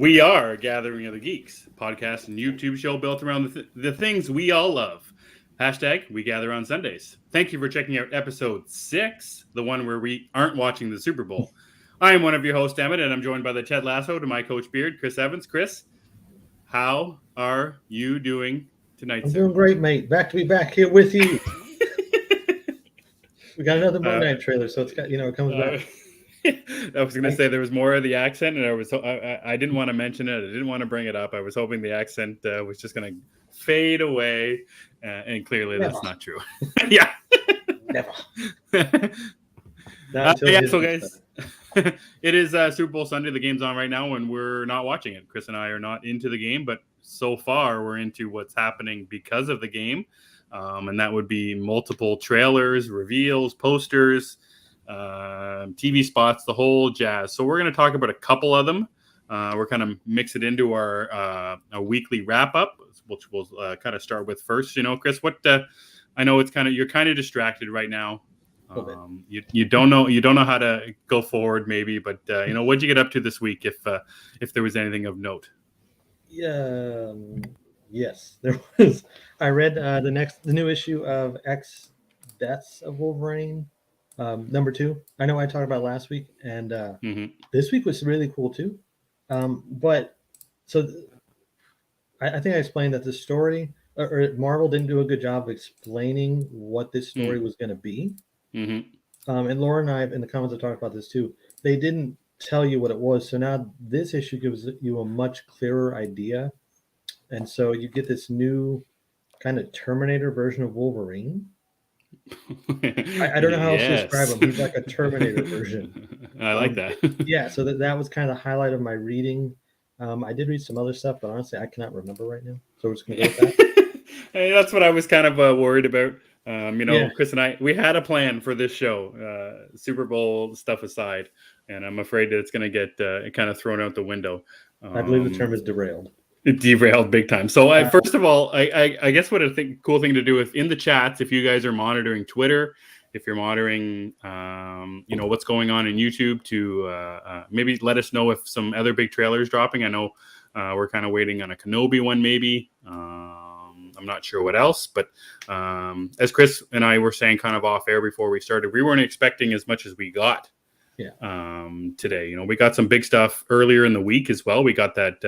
We are Gathering of the Geeks, podcast and YouTube show built around the things we all love. Hashtag We Gather on Sundays. Thank you for checking out episode 6, the one where we aren't watching the Super Bowl. I am one of your hosts, Emmet, and I'm joined by the Ted Lasso to my coach Beard, Chris Evans. Chris, how are you doing tonight, I'm sir? doing great, mate. Back to be back here with you. We got another Moon Knight trailer, so it's got it comes back. I was going to say there was more of the accent, and I didn't want to mention it. I didn't want to bring it up. I was hoping the accent was just going to fade away, and clearly that's not true. Yeah, never. So guys, it is Super Bowl Sunday. The game's on right now, and we're not watching it. Chris and I are not into the game, but so far we're into what's happening because of the game, and that would be multiple trailers, reveals, posters, TV spots, the whole jazz. So we're going to talk about a couple of them. We're kind of mix it into our weekly wrap up, which we'll kind of start with first. Chris, what I know it's you're kind of distracted right now. You don't know how to go forward, maybe, but what'd you get up to this week? If there was anything of note. Yes, there was. I read the new issue of X Deaths of Wolverine. Number 2. I know I talked about last week, and this week was really cool too. But so I think I explained that the story, or Marvel didn't do a good job of explaining what this story was going to be. And Laura and I, in the comments, have talked about this too. They didn't tell you what it was, so now this issue gives you a much clearer idea, and so you get this new kind of Terminator version of Wolverine. I don't know how else to describe him. He's like a Terminator version. I like that. Yeah, so that was kind of the highlight of my reading. I did read some other stuff, but honestly, I cannot remember right now. So we're just going to go with that. Hey, that's what I was kind of worried about. Chris and I, we had a plan for this show, Super Bowl stuff aside, and I'm afraid that it's going to get kind of thrown out the window. I believe the term is derailed. It derailed big time. So first of all, I guess what cool thing to do is in the chats, if you guys are monitoring Twitter, if you're monitoring, what's going on in YouTube, to maybe let us know if some other big trailers dropping. I know we're kind of waiting on a Kenobi one, maybe. I'm not sure what else, but as Chris and I were saying kind of off air before we started, we weren't expecting as much as we got. Today, we got some big stuff earlier in the week as well. We got that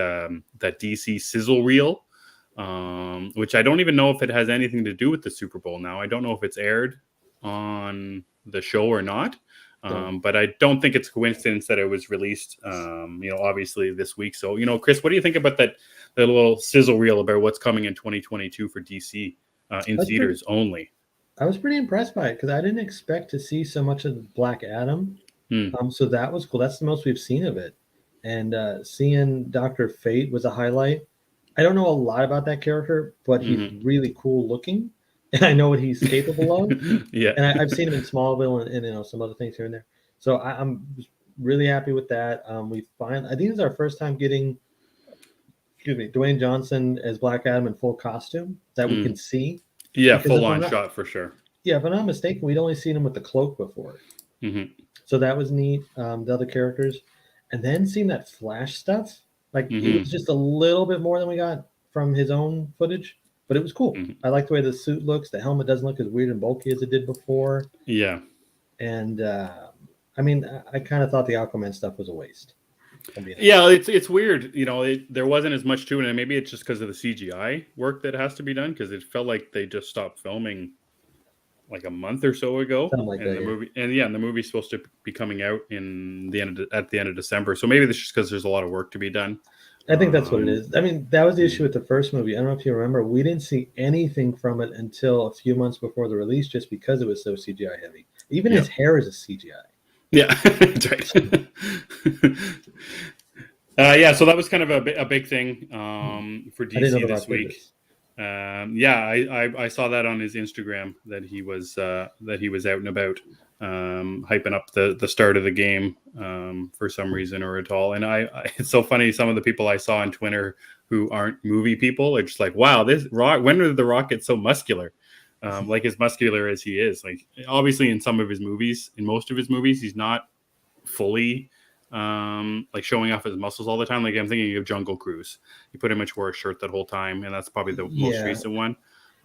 DC sizzle reel, which I don't even know if it has anything to do with the Super Bowl now. I don't know if it's aired on the show or not, but I don't think it's a coincidence that it was released, obviously this week. So, Chris, what do you think about that little sizzle reel about what's coming in 2022 for DC in theaters only? I was pretty impressed by it because I didn't expect to see so much of Black Adam. So that was cool. That's the most we've seen of it. And seeing Dr. Fate was a highlight. I don't know a lot about that character, but he's really cool looking. And I know what he's capable of. Yeah. And I've seen him in Smallville and some other things here and there. So I'm really happy with that. I think it's our first time getting, Dwayne Johnson as Black Adam in full costume that we can see. Yeah, full on shot for sure. Yeah, if I'm not mistaken, we'd only seen him with the cloak before. So that was neat. The other characters, and then seeing that Flash stuff, it was just a little bit more than we got from his own footage, but it was cool. I like the way the suit looks. The helmet doesn't look as weird and bulky as it did before. Yeah, and I kind of thought the Aquaman stuff was a waste. Yeah, it's weird. There wasn't as much to it, and maybe it's just because of the CGI work that has to be done, because it felt like they just stopped filming like a month or so ago, the movie's supposed to be coming out at the end of December. So maybe that's just because there's a lot of work to be done. I think that's what it is. I mean, that was the issue with the first movie. I don't know if you remember, we didn't see anything from it until a few months before the release, just because it was so CGI heavy. Even his hair is a CGI. Yeah, that's right. So that was kind of a big thing for DC this week. I saw that on his Instagram that he was out and about, hyping up the start of the game for some reason or at all. And it's so funny. Some of the people I saw on Twitter who aren't movie people are just like, wow, when did The Rock get so muscular? Like as muscular as he is. Like obviously in most of his movies, he's not fully like showing off his muscles all the time. Like I'm thinking of Jungle Cruise. He pretty much wore a shirt that whole time, and that's probably the most recent one.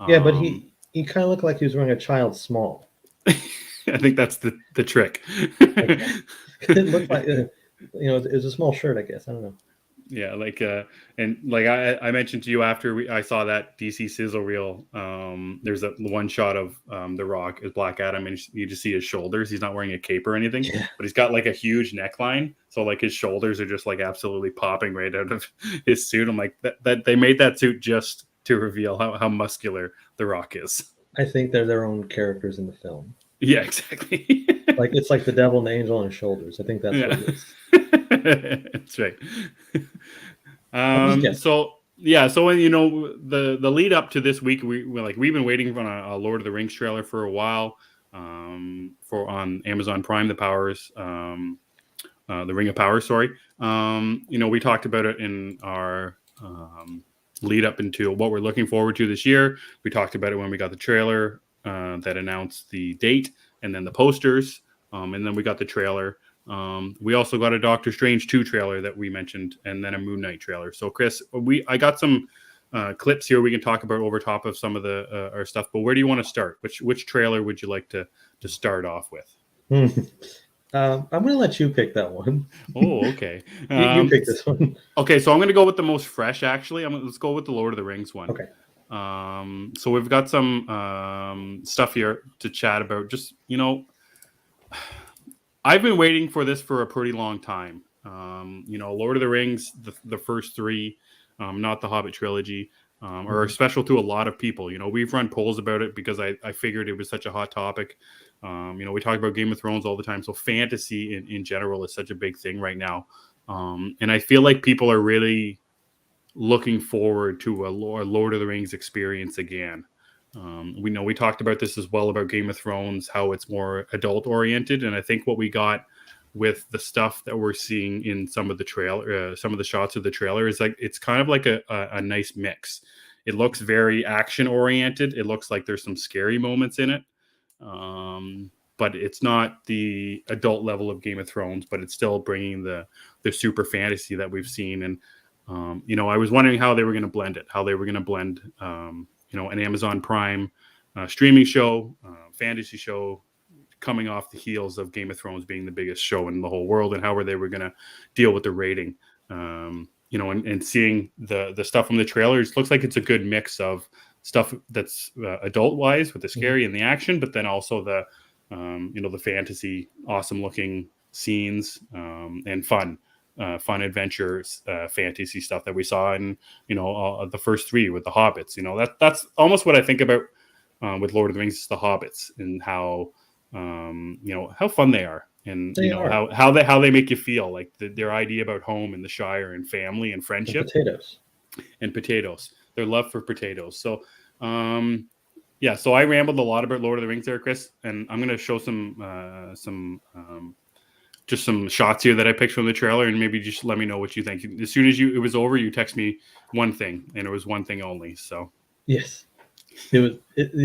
Yeah, but he kind of looked like he was wearing a child's small. I think that's the trick. Okay. It looked like it was a small shirt, I guess. I don't know. Yeah, like and like I mentioned to you after I saw that DC sizzle reel. There's a one shot of The Rock as Black Adam, and you just see his shoulders. He's not wearing a cape or anything, but he's got like a huge neckline, so like his shoulders are just like absolutely popping right out of his suit. I'm like that they made that suit just to reveal how muscular The Rock is. I think they're their own characters in the film. Yeah, exactly. Like it's like the devil and the angel on his shoulders. I think that's what it is. That's right. So when the lead up to this week, we've been waiting for a Lord of the Rings trailer for a while. For on Amazon Prime, the Ring of Power. Sorry. We talked about it in our lead up into what we're looking forward to this year. We talked about it when we got the trailer that announced the date and then the posters, and then we got the trailer. We also got a Doctor Strange 2 trailer that we mentioned, and then a Moon Knight trailer. So Chris, I got some clips here we can talk about over top of some of the our stuff, but where do you want to start? Which trailer would you like to start off with? I'm going to let you pick that one. Oh, okay. You pick this one. Okay, so I'm going to go with the most fresh, actually. Let's go with the Lord of the Rings one. Okay. So we've got some stuff here to chat about. Just, I've been waiting for this for a pretty long time. Lord of the Rings, the first three, not the Hobbit trilogy, are special to a lot of people. We've run polls about it because I figured it was such a hot topic. We talk about Game of Thrones all the time. So fantasy in general is such a big thing right now. And I feel like people are really looking forward to a Lord of the Rings experience again. We talked about this as well about Game of Thrones, how it's more adult oriented. And I think what we got with the stuff that we're seeing in some of the trailer, some of the shots of the trailer is like, it's kind of like a nice mix. It looks very action oriented. It looks like there's some scary moments in it. But it's not the adult level of Game of Thrones, but it's still bringing the super fantasy that we've seen. And, I was wondering how they were going to blend it, an Amazon Prime streaming show, fantasy show coming off the heels of Game of Thrones being the biggest show in the whole world, and how they were going to deal with the rating. And seeing the stuff from the trailers, looks like it's a good mix of stuff that's adult wise with the scary and the action, but then also the fantasy, awesome looking scenes and fun adventures, fantasy stuff that we saw in the first three with the Hobbits. That's almost what I think about with Lord of the Rings, the Hobbits, and how how fun they are, and how they make you feel, like their idea about home and the Shire and family and friendship and potatoes, their love for potatoes. So so I rambled a lot about Lord of the Rings there, Chris, and I'm going to show some shots here that I picked from the trailer, and maybe just let me know what you think. As soon as it was over, you text me one thing, and it was one thing only. So yes, the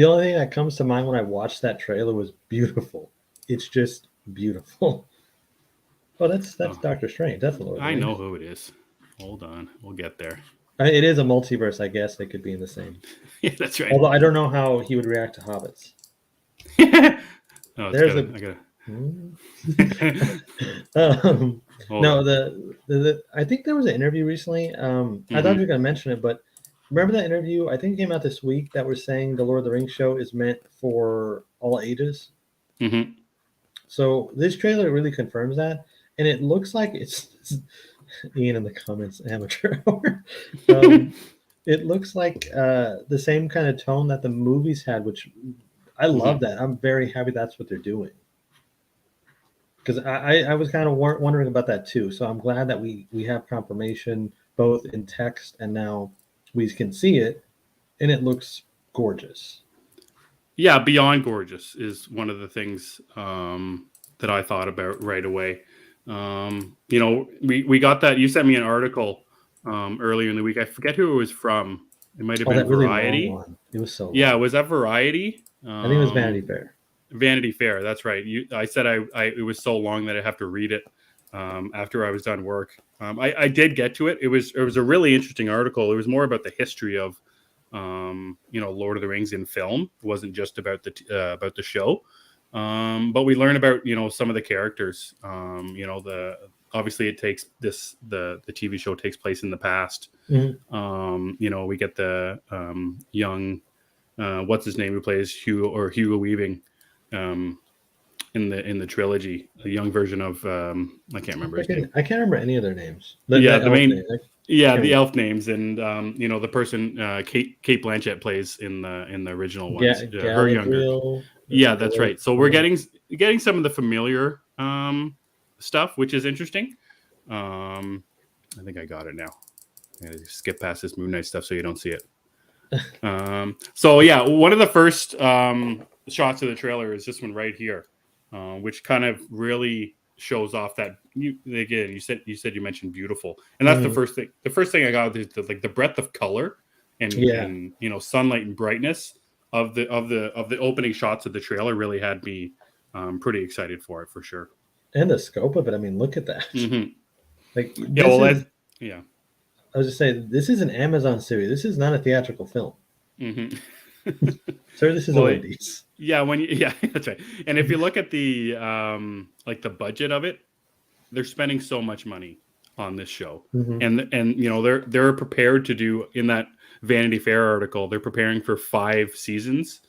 only thing that comes to mind when I watched that trailer was beautiful. It's just beautiful. Oh, that's Doctor Strange. That's the Lord. I know who it is. Hold on, we'll get there. It is a multiverse, I guess. They could be in the same. Yeah, that's right. Although I don't know how he would react to hobbits. I think there was an interview recently. I thought you were going to mention it, but remember that interview? I think it came out this week that was saying the Lord of the Rings show is meant for all ages. Mm-hmm. So this trailer really confirms that, and it looks like it's Ian in the comments, amateur hour. It looks like the same kind of tone that the movies had, which I love that. I'm very happy that's what they're doing. Because I was kind of wondering about that too. So I'm glad that we have confirmation both in text and now we can see it, and it looks gorgeous. Yeah, beyond gorgeous is one of the things that I thought about right away. We got that. You sent me an article earlier in the week. I forget who it was from. It might have been Variety. Really it was so long. Yeah, was that Variety? I think it was Vanity Fair. Vanity Fair, that's right. I said it was so long that I have to read it after I was done work. I did get to it. It was a really interesting article. It was more about the history of Lord of the Rings in film. It wasn't just about the show, but we learn about some of the characters. Obviously it takes the TV show takes place in the past. We get the young what's his name who plays Hugo Weaving in the trilogy, the young version of I can't remember his name. I can't remember any of their names. The main the elf names, and the person Kate Blanchett plays in the original ones. Her younger. Yeah, that's right. So we're getting some of the familiar stuff, which is interesting. I think I got it now. I'm gonna skip past this Moon Knight stuff so you don't see it. So yeah, one of the first shots of the trailer is this one right here, which kind of really shows off that you said you mentioned beautiful, and that's the first thing. The first thing I got is the breadth of color and sunlight and brightness of the opening shots of the trailer really had me pretty excited for it, for sure. And the scope of it, I mean, look at that. I was just saying, this is an Amazon series. This is not a theatrical film. Sir, this is oldies. Yeah, that's right. And if you look at the the budget of it, they're spending so much money on this show, and they're prepared to do, in that Vanity Fair article, they're preparing for 5 seasons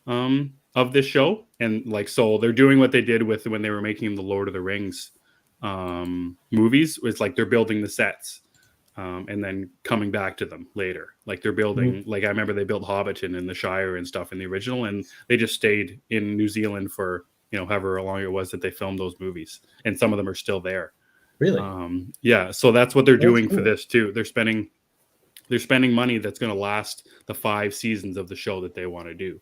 of this show, and so they're doing what they did with when they were making the Lord of the Rings movies. It's like they're building the sets. And then coming back to them later. Like they're building, I remember they built Hobbiton and the Shire and stuff in the original, and they just stayed in New Zealand for, however long it was that they filmed those movies. And some of them are still there. Really? Yeah. So that's what they're doing for this too. They're spending money that's going to last the 5 seasons of the show that they want to do.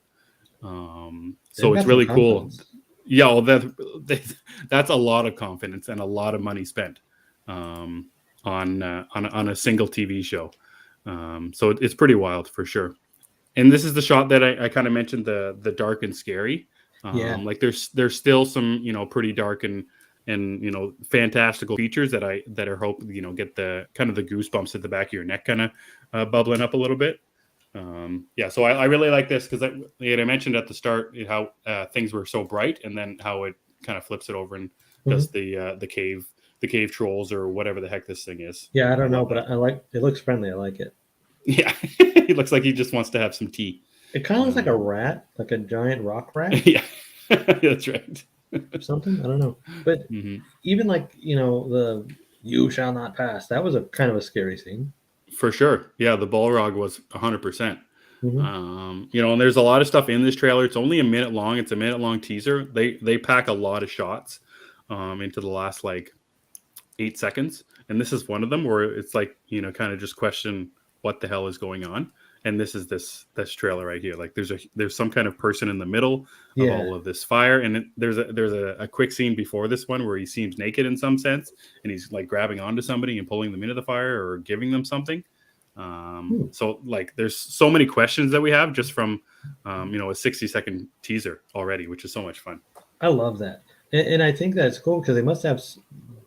So it's really cool. Yeah. Well, that's a lot of confidence and a lot of money spent. On a single TV show. So it's pretty wild for sure. And this is the shot that I kind of mentioned, the dark and scary. There's still some, pretty dark and fantastical features that are hope, get the kind of the goosebumps at the back of your neck kind of bubbling up a little bit. So I really like this because I mentioned at the start how things were so bright, and then how it kind of flips it over and does the cave trolls or whatever the heck this thing is. Yeah, I don't know, but I like it. Looks friendly. I like it. Yeah, he looks like he just wants to have some tea. It kind of looks like a rat, like a giant rock rat. Yeah, that's right. Or something, I don't know. But even the "You shall not pass." That was a kind of a scary scene. For sure. Yeah, the Balrog was 100%. And there's a lot of stuff in this trailer. It's only a minute long. It's a minute-long teaser. They pack a lot of shots into the last 8 seconds, and this is one of them where it's kind of just question what the hell is going on. And this is this trailer right here. There's some kind of person in the middle of all of this fire, and there's a quick scene before this one where he seems naked in some sense, and he's grabbing onto somebody and pulling them into the fire or giving them something. So there's so many questions that we have just from a 60-second teaser already, which is so much fun. I love that, and I think that's cool because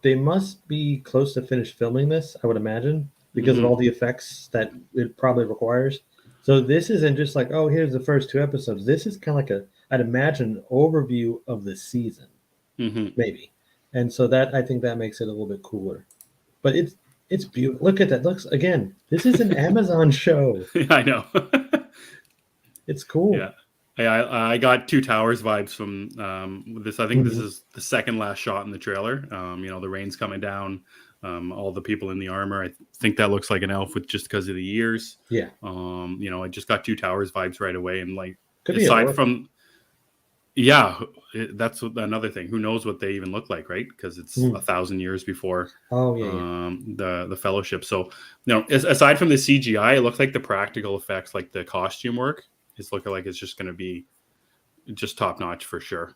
they must be close to finished filming this, I would imagine, because of all the effects that it probably requires. So this isn't just here's the first 2 episodes. This is kind of I'd imagine, an overview of the season, maybe. And so I think that makes it a little bit cooler. But it's beautiful. Look at that. This is an Amazon show. I know. It's cool. Yeah. I got Two Towers vibes from this. I think this is the second last shot in the trailer. The rain's coming down, all the people in the armor. I think that looks like an elf just because of the ears. Yeah. I just got Two Towers vibes right away. And aside from, that's another thing. Who knows what they even look like, right? Because it's 1,000 years before the Fellowship. So, aside from the CGI, it looks like the practical effects, like the costume work, it's looking like it's just going to be just top notch for sure.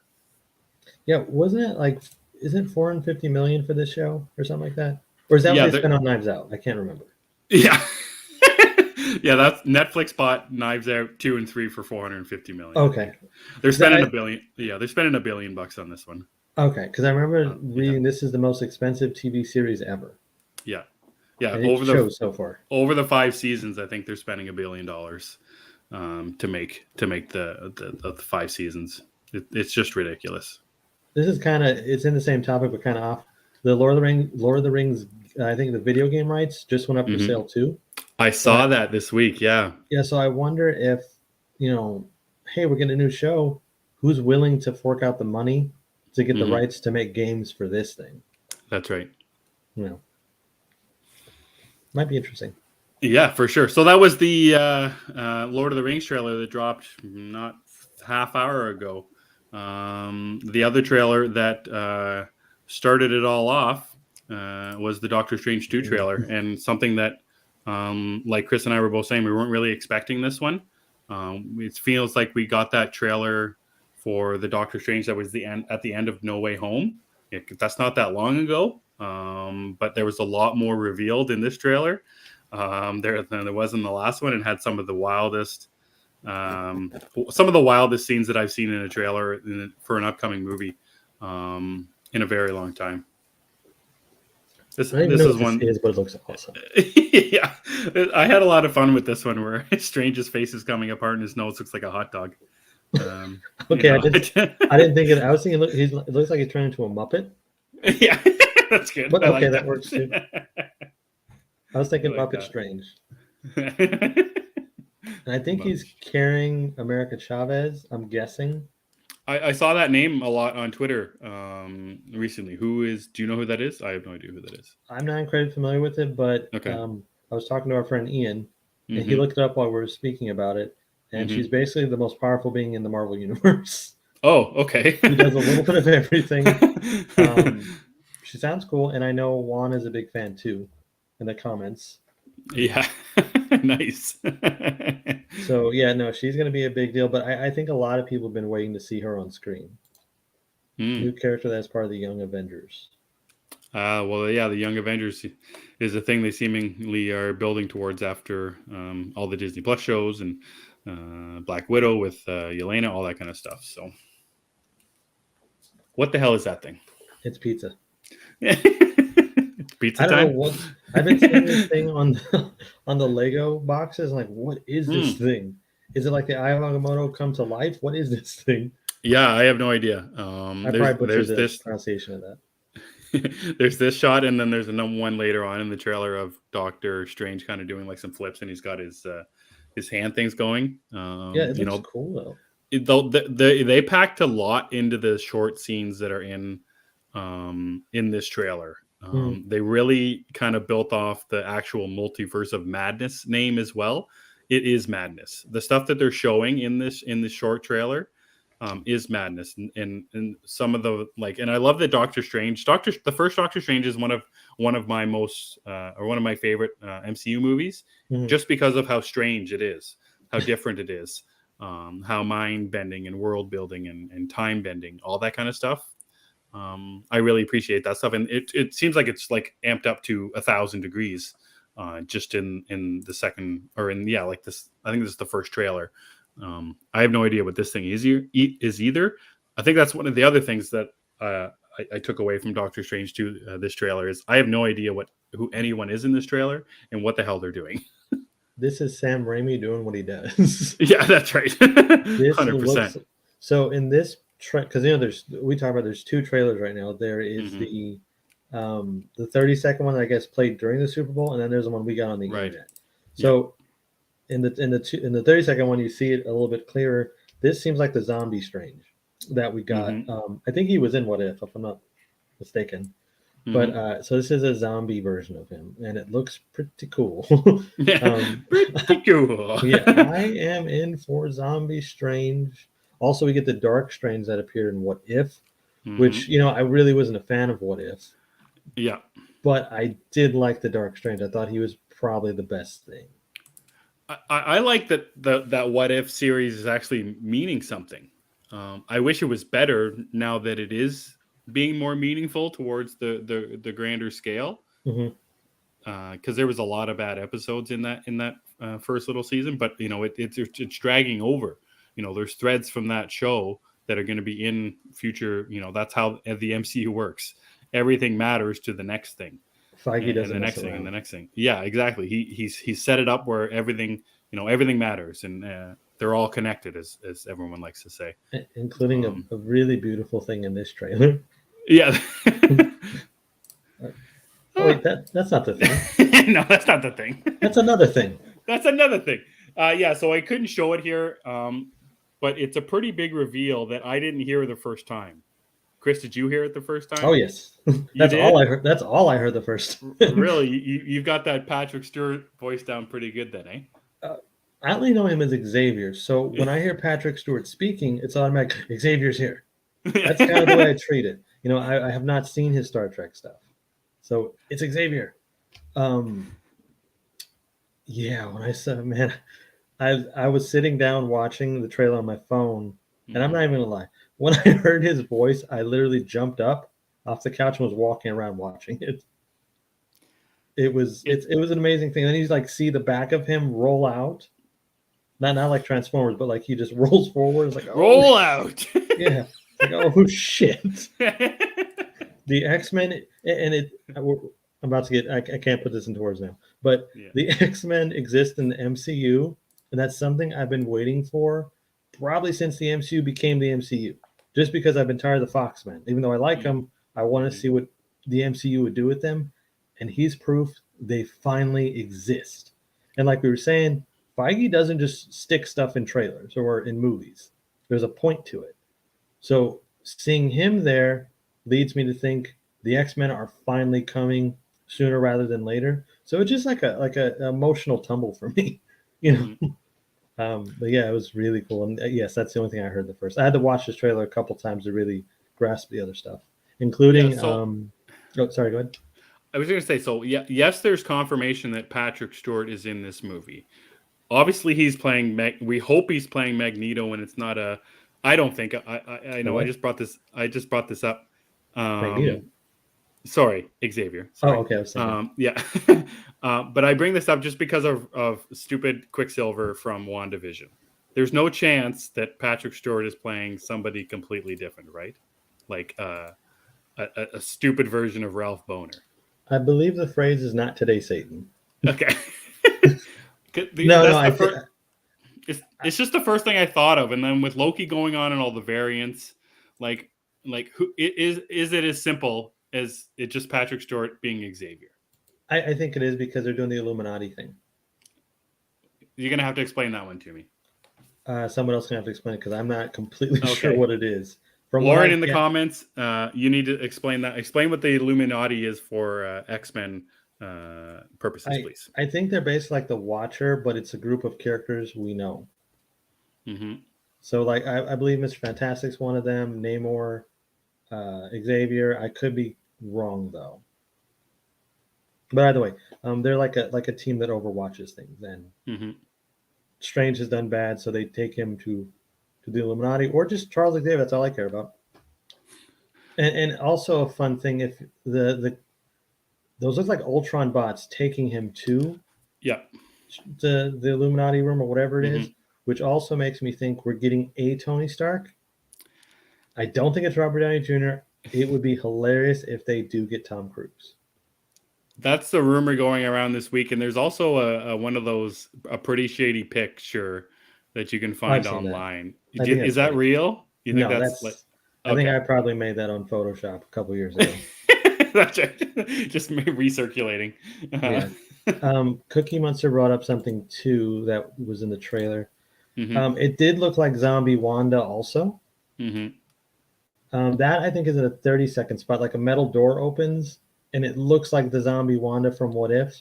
Yeah, wasn't it isn't $450 million for this show or something like that? Or is that what they spent on Knives Out? I can't remember. Yeah. Yeah, that's Netflix bought Knives Out 2 and 3 for $450 million. Okay. They're spending $1 billion. Yeah, they're spending $1 billion on this one. Okay, because I remember reading this is the most expensive TV series ever. Yeah. And it shows so far. Over the 5 seasons, I think they're spending $1 billion to make the 5 seasons. It's just ridiculous. This is it's in the same topic, but kind of off. The Lord of the Rings. I think the video game rights just went up for sale too. I saw that this week. Yeah. Yeah. So I wonder if, hey, we're getting a new show. Who's willing to fork out the money to get the rights to make games for this thing? That's right. Might be interesting. Yeah, for sure. So that was the Lord of the Rings trailer that dropped not half hour ago. The other trailer that started it all off was the Doctor Strange 2 trailer, and something that, like Chris and I were both saying, we weren't really expecting this one. It feels like we got that trailer for the Doctor Strange that was at the end of No Way Home. That's not that long ago, but there was a lot more revealed in this trailer than there was in the last one, and had some of the wildest scenes that I've seen in a trailer for an upcoming movie in a very long time. This is one, but it looks awesome. Yeah, I had a lot of fun with this one where Strange's face is coming apart and his nose looks like a hot dog. Okay, I didn't think it. I was thinking it looks like he's turned into a Muppet. Yeah, that's good. But okay, that works too. I was thinking Muppet Strange. And I think he's carrying America Chavez, I'm guessing. I saw that name a lot on Twitter recently. Do you know who that is? I have no idea who that is. I'm not incredibly familiar with it, but okay. I was talking to our friend Ian, and he looked it up while we were speaking about it, and she's basically the most powerful being in the Marvel Universe. Oh, okay. She does a little bit of everything. She sounds cool, and I know Juan is a big fan too in the comments. Yeah. Nice. So yeah, no, she's going to be a big deal, but I think a lot of people have been waiting to see her on screen. New character that's part of the Young Avengers. Well, yeah, the Young Avengers is a thing they seemingly are building towards after all the Disney Plus shows and Black Widow with Yelena, all that kind of stuff. So, what the hell is that thing? It's pizza. It's pizza time. I don't know what I've been seeing this thing on the Lego boxes. Like, what is this thing? Is it like the Agamotto come to life? What is this thing? Yeah, I have no idea. There's this pronunciation of that. There's this shot, and then there's another one later on in the trailer of Doctor Strange kind of doing like some flips, and he's got his hand things going. Yeah, it looks cool though. They packed a lot into the short scenes that are in this trailer. They really kind of built off the actual Multiverse of Madness name as well. It is madness. The stuff that they're showing in this short trailer is madness, and some of the and I love that the first Doctor Strange is one of my most or one of my favorite MCU movies, just because of how strange it is, how different it is, how mind bending and world building and time bending, all that kind of stuff. I really appreciate that stuff, and it seems like it's like amped up to 1,000 degrees just in the second this. I think this is the first trailer. I have no idea what this thing is either. I think that's one of the other things that I took away from Doctor Strange 2 this trailer is I have no idea who anyone is in this trailer and what the hell they're doing. This is Sam Raimi doing what he does. Yeah, that's right. 100%. So in this because we talk about there's 2 trailers right now. There is the 30-second one I guess played during the Super Bowl, and then there's the one we got on the internet. So in the 30-second one you see it a little bit clearer. This seems like the zombie Strange that we got. I think he was in What If I'm not mistaken. But so this is a zombie version of him, and it looks pretty cool. Pretty cool. Yeah, I am in for Zombie Strange. Also, we get the Dark Strange that appeared in What If, which I really wasn't a fan of What If. Yeah, but I did like the Dark Strange. I thought he was probably the best thing. I like that that What If series is actually meaning something. I wish it was better now that it is being more meaningful towards the grander scale. Because there was a lot of bad episodes in that first little season, but it's dragging over. There's threads from that show that are going to be in future. That's how the MCU works. Everything matters to the next thing. Feige doesn't and the mess next around. thing and the next thing. Yeah, exactly. He's set it up where everything matters, and they're all connected, as everyone likes to say, including a really beautiful thing in this trailer. Yeah. Wait, that's not the thing. No, that's not the thing. That's another thing. That's another thing. Yeah, so I couldn't show it here, but it's a pretty big reveal that I didn't hear the first time. Chris, did you hear it the first time? Oh yes, that's all I heard. That's all I heard the first time. Really, you've got that Patrick Stewart voice down pretty good, then, eh? I only know him as Xavier, so when I hear Patrick Stewart speaking, it's automatic. Xavier's here. That's kind of the way I treat it. I have not seen his Star Trek stuff, so it's Xavier. Yeah, when I saw, man, I was sitting down watching the trailer on my phone, and I'm not even gonna lie. When I heard his voice, I literally jumped up off the couch and was walking around watching it. It was an amazing thing. Then you like see the back of him roll out, not like Transformers, but like he just rolls forward. It's like roll out. Yeah, it's like oh shit. The X-Men and I'm about to get. I can't put this into words now, but the X-Men exist in the MCU, and that's something I've been waiting for probably since the MCU became the MCU. Just because I've been tired of the Fox men. Even though I like them, I want to see what the MCU would do with them. And he's proof they finally exist. And like we were saying, Feige doesn't just stick stuff in trailers or in movies. There's a point to it. So seeing him there leads me to think the X-Men are finally coming sooner rather than later. So it's just like a emotional tumble for me, But yeah, it was really cool. And yes, that's the only thing I heard the first. I had to watch this trailer a couple times to really grasp the other stuff, including. Sorry, go ahead. I was going to say, so yes, there's confirmation that Patrick Stewart is in this movie. Obviously, he's playing. We hope he's playing Magneto, and it's not a. I don't think. I know. What? I just brought this up. Magneto. Sorry, Xavier. Sorry. Oh, okay. I was saying yeah. But I bring this up just because of stupid Quicksilver from WandaVision. There's no chance that Patrick Stewart is playing somebody completely different, right? Like a stupid version of Ralph Boner. I believe the phrase is "not today, Satan." Okay. It's just the first thing I thought of, and then with Loki going on and all the variants, like who is it as simple as it just Patrick Stewart being Xavier? I think it is because they're doing the Illuminati thing. You're gonna have to explain that one to me. Someone else gonna have to explain it because I'm not completely sure what it is. From Lauren in the comments, you need to explain that. Explain what the Illuminati is for X-Men purposes, please. I think they're basically like the Watcher, but it's a group of characters we know. Mm-hmm. So, like, I believe Mr. Fantastic's one of them. Namor, Xavier. I could be wrong though. But either way, they're like a team that overwatches things. And Strange has done bad, so they take him to the Illuminati or just Charles Xavier. That's all I care about. And also a fun thing, if those look like Ultron bots taking him to the Illuminati room or whatever it is, which also makes me think we're getting a Tony Stark. I don't think it's Robert Downey Jr. It would be hilarious if they do get Tom Cruise. That's the rumor going around this week, and there's also one of those a pretty shady picture that you can find online. Is that real? You think that's like? I think I probably made that on Photoshop a couple years ago. That's just recirculating. Cookie Monster brought up something too that was in the trailer. It did look like Zombie Wanda also. That I think is in a 30-second spot, like a metal door opens and it looks like the Zombie Wanda from What If.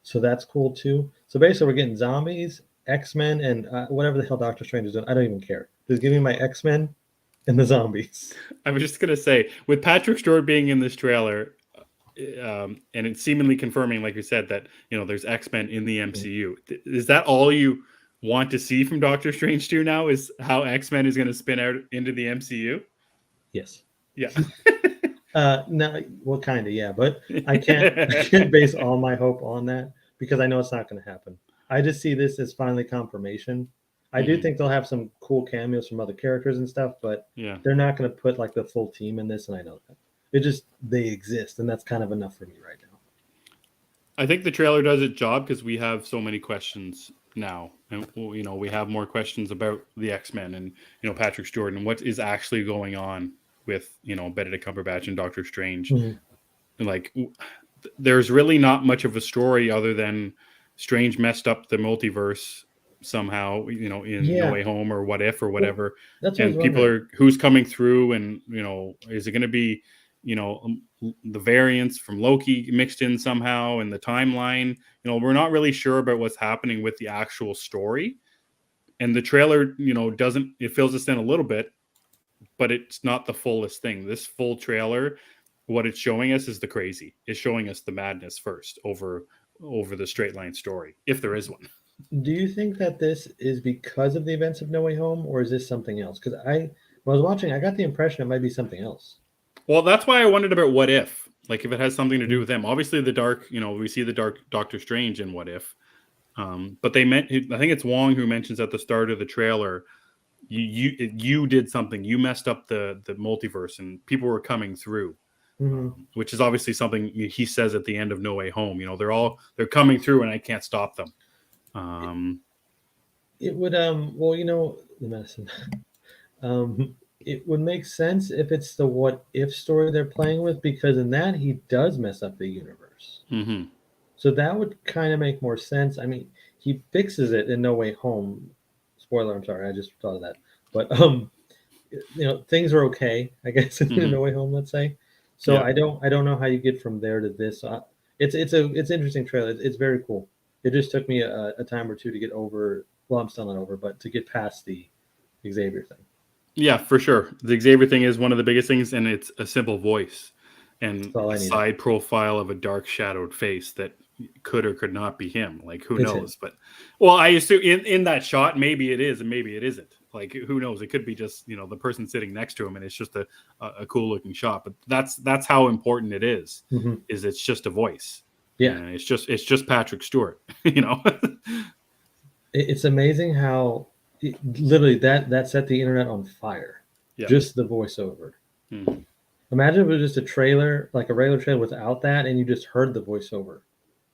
So that's cool too. So basically, we're getting zombies, X-Men, and whatever the hell Doctor Strange is doing. I don't even care. Just give me my X-Men and the zombies. I was just gonna say, with Patrick Stewart being in this trailer, and it's seemingly confirming, like you said, that there's X-Men in the MCU. Is that all you want to see from Doctor Strange 2 now? Is how X-Men is going to spin out into the MCU? Yes. Yeah. No, well, kind of, yeah, but I can't base all my hope on that because I know it's not going to happen. I just see this as finally confirmation. I do think they'll have some cool cameos from other characters and stuff, but yeah, they're not going to put like the full team in this, and I know that. It just they exist, and that's kind of enough for me right now. I think the trailer does its job because we have so many questions now, and we have more questions about the X-Men and Patrick Stewart and what is actually going on with Benedict Cumberbatch and Doctor Strange. And like, there's really not much of a story other than Strange messed up the multiverse somehow, in No Way Home or What If or whatever. Well, that's what and people are who's coming through, and is it going to be the variants from Loki mixed in somehow in the timeline? We're not really sure about what's happening with the actual story, and the trailer doesn't, it fills us in a little bit, but it's not the fullest thing. This full trailer, what it's showing us is the crazy. It's showing us the madness first over the straight line story, if there is one. Do you think that this is because of the events of No Way Home, or is this something else? Because when I was watching, I got the impression it might be something else. Well, that's why I wondered about What If, like if it has something to do with them. Obviously, the dark, we see the dark Doctor Strange in What If, but I think it's Wong who mentions at the start of the trailer, you did something, you messed up the multiverse, and people were coming through. Which is obviously something he says at the end of No Way Home. They're coming through, and I can't stop them. It would the medicine. It would make sense if it's the What If story they're playing with, because in that he does mess up the universe. So that would kind of make more sense. I mean, he fixes it in No Way Home. Spoiler, I'm sorry, I just thought of that. But things are okay, I guess, in No Way Home, let's say. So I don't know how you get from there to this. It's an interesting trailer. It's very cool. It just took me a time or two to get over. Well, I'm still not over, but to get past the Xavier thing. Yeah, for sure. The Xavier thing is one of the biggest things, and it's a simple voice and a side profile of a dark shadowed face that could or could not be him. Like, who knows? But I assume in that shot, maybe it is and maybe it isn't. Like, who knows? It could be just the person sitting next to him, and it's just a cool looking shot. But that's how important it is. Is it's just a voice. Yeah, it's just Patrick Stewart. It's amazing how literally that set the internet on fire. Yeah. Just the voiceover. Imagine if it was just a trailer, like a regular trailer without that, and you just heard the voiceover.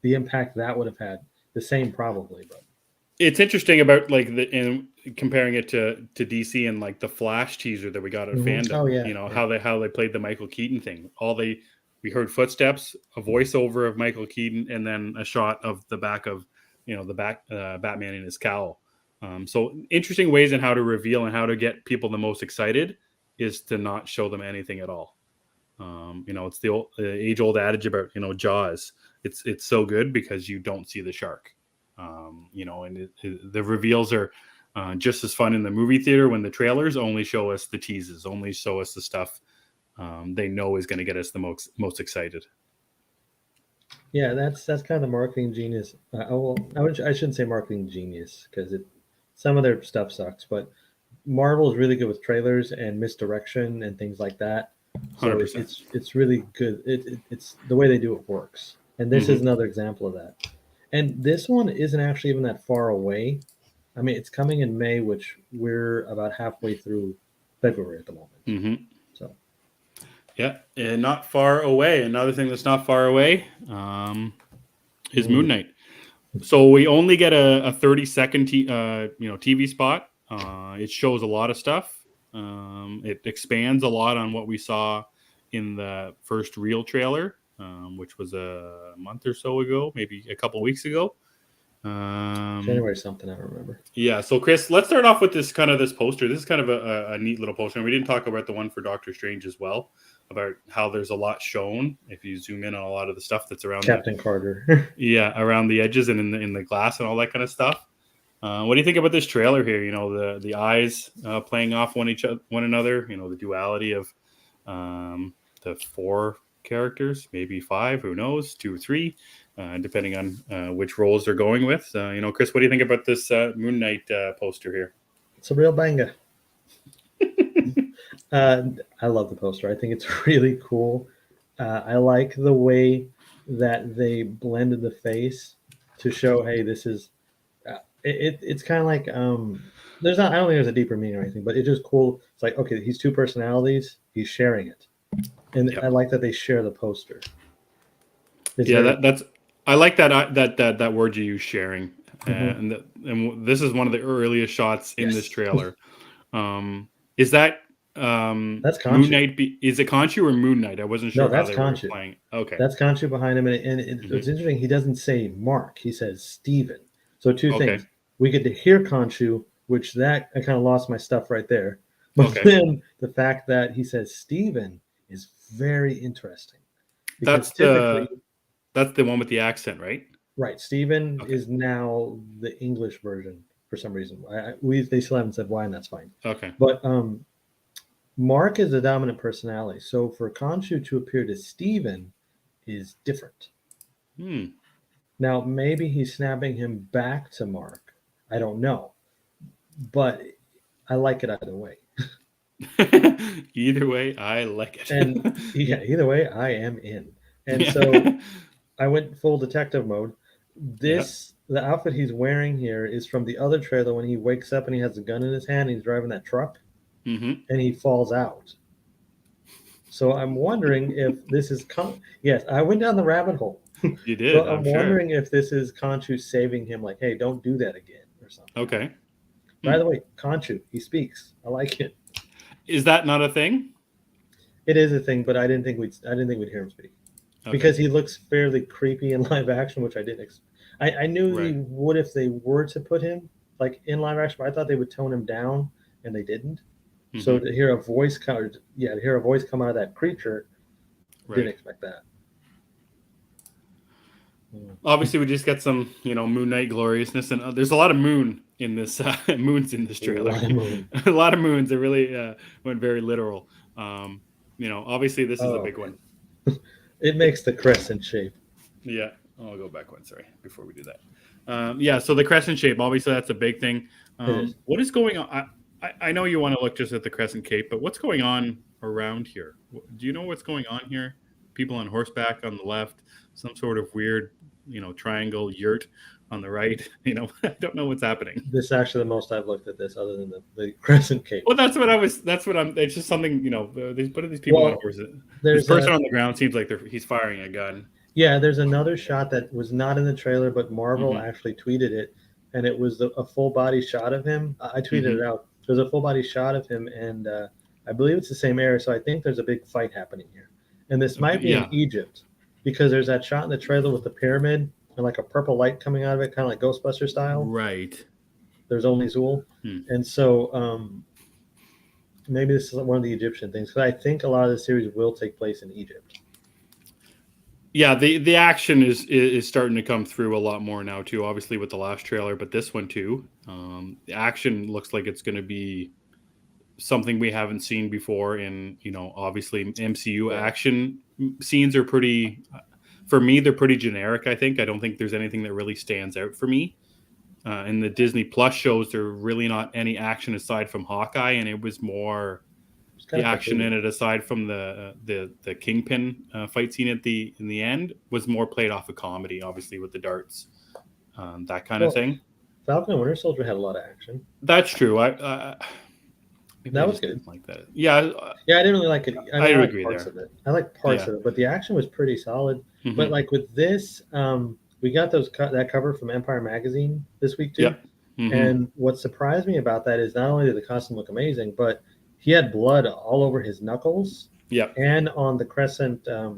The impact that would have had. The same probably, but it's interesting about in comparing it to DC and like the Flash teaser that we got at Fandom. Oh, yeah. How they played the Michael Keaton thing. We heard footsteps, a voiceover of Michael Keaton, and then a shot of the back of Batman in his cowl. So interesting ways in how to reveal and how to get people the most excited is to not show them anything at all. It's the age-old adage about Jaws. It's so good because you don't see the shark. And the reveals are just as fun in the movie theater when the trailers only show us the teases, only show us the stuff they know is going to get us the most excited. Yeah, that's kind of the marketing genius. I shouldn't say marketing genius because some of their stuff sucks, but Marvel is really good with trailers and misdirection and things like that. So 100%. It's really good. It's the way they do it works, and this is another example of that. And this one isn't actually even that far away. I mean, it's coming in May, which we're about halfway through February at the moment. So. Yeah, and not far away. Another thing that's not far away is Moon Knight. So we only get a 30-second TV spot. It shows a lot of stuff. It expands a lot on what we saw in the first real trailer, which was a month or so ago, maybe a couple weeks ago. January something, I don't remember. Yeah, so Chris, let's start off with this poster. This is kind of a neat little poster. And we didn't talk about the one for Doctor Strange as well, about how there's a lot shown if you zoom in on a lot of the stuff that's around Captain Carter. Yeah, around the edges and in the glass and all that kind of stuff. What do you think about this trailer here? The eyes playing off one another. The duality of the 4 characters, maybe 5, who knows, 2 or 3, depending on which roles they're going with. Chris, what do you think about this Moon Knight poster here? It's a real banger. I love the poster. I think it's really cool. I like the way that they blended the face to show, hey, this is it's kind of like there's not, I don't think there's a deeper meaning or anything, but it's just cool. It's like, okay, he's two personalities, he's sharing it, and I like that they share the poster. That's I like that word you use, sharing, and this is one of the earliest shots in this trailer. Is that that's Khonshu. Moon Knight? Is it Khonshu or Moon Knight? I wasn't sure how they were Khonshu. playing. Okay, that's Khonshu behind him, and it's interesting. He doesn't say Mark; he says Steven. So two things: we get to hear Khonshu, which that I kind of lost my stuff right there. But then the fact that he says Steven is very interesting. That's the one with the accent, right? Right. Steven is now the English version for some reason. They still haven't said why, and that's fine. Okay. But Mark is the dominant personality. So for Khonshu to appear to Steven is different. Now, maybe he's snapping him back to Mark. I don't know. But I like it either way. Either way, I like it. And either way, I am in. And so I went full detective mode. The outfit he's wearing here is from the other trailer when he wakes up and he has a gun in his hand and he's driving that truck and he falls out. So I'm wondering if this is yes, I went down the rabbit hole. You did. So I'm wondering if this is Khonshu saving him, like, hey, don't do that again or something. Okay. By the way, Khonshu, he speaks. I like it. Is that not a thing? It is a thing, but I didn't think we'd hear him speak because he looks fairly creepy in live action, which I didn't. I knew he would if they were to put him like in live action, but I thought they would tone him down, and they didn't. So to hear a voice come out of that creature, didn't expect that. Obviously, we just get some, Moon Knight gloriousness, and there's a lot of moon in this moons in this trailer. A lot of moons. They really went very literal. Obviously, this is a big one. It makes the crescent shape. Yeah, I'll go back one. Sorry, before we do that. So the crescent shape. Obviously, that's a big thing. What is going on? I know you want to look just at the crescent cape, but what's going on around here? Do you know what's going on here? People on horseback on the left, some sort of weird, triangle yurt on the right. I don't know what's happening. This is actually the most I've looked at this, other than the crescent cape. Well, that's what I'm. It's just something, these people on horses. This person on the ground seems like he's firing a gun. Yeah, there's another shot that was not in the trailer, but Marvel actually tweeted it, and it was a full body shot of him. I tweeted it out. There's a full body shot of him, and I believe it's the same area. So I think there's a big fight happening here, and this might be in Egypt, because there's that shot in the trailer with the pyramid and like a purple light coming out of it, kind of like Ghostbuster style. Right. There's only Zool, and so maybe this is one of the Egyptian things, because I think a lot of the series will take place in Egypt. Yeah, the action is starting to come through a lot more now too. Obviously with the last trailer, but this one too. The action looks like it's going to be something we haven't seen before. In obviously MCU action scenes are pretty. For me, they're pretty generic. I don't think there's anything that really stands out for me. In the Disney Plus shows, there are really not any action aside from Hawkeye, and it was more. The action in it, aside from the Kingpin fight scene in the end, was more played off of comedy, obviously with the darts, that kind of thing. Falcon and Winter Soldier had a lot of action. That's true. That was good. Like that. Yeah. I didn't really like it. I agree parts there. Of it. I like parts of it, but the action was pretty solid. But like with this, we got that cover from Empire Magazine this week too. And what surprised me about that is not only did the costume look amazing, but he had blood all over his knuckles. And on the crescent, I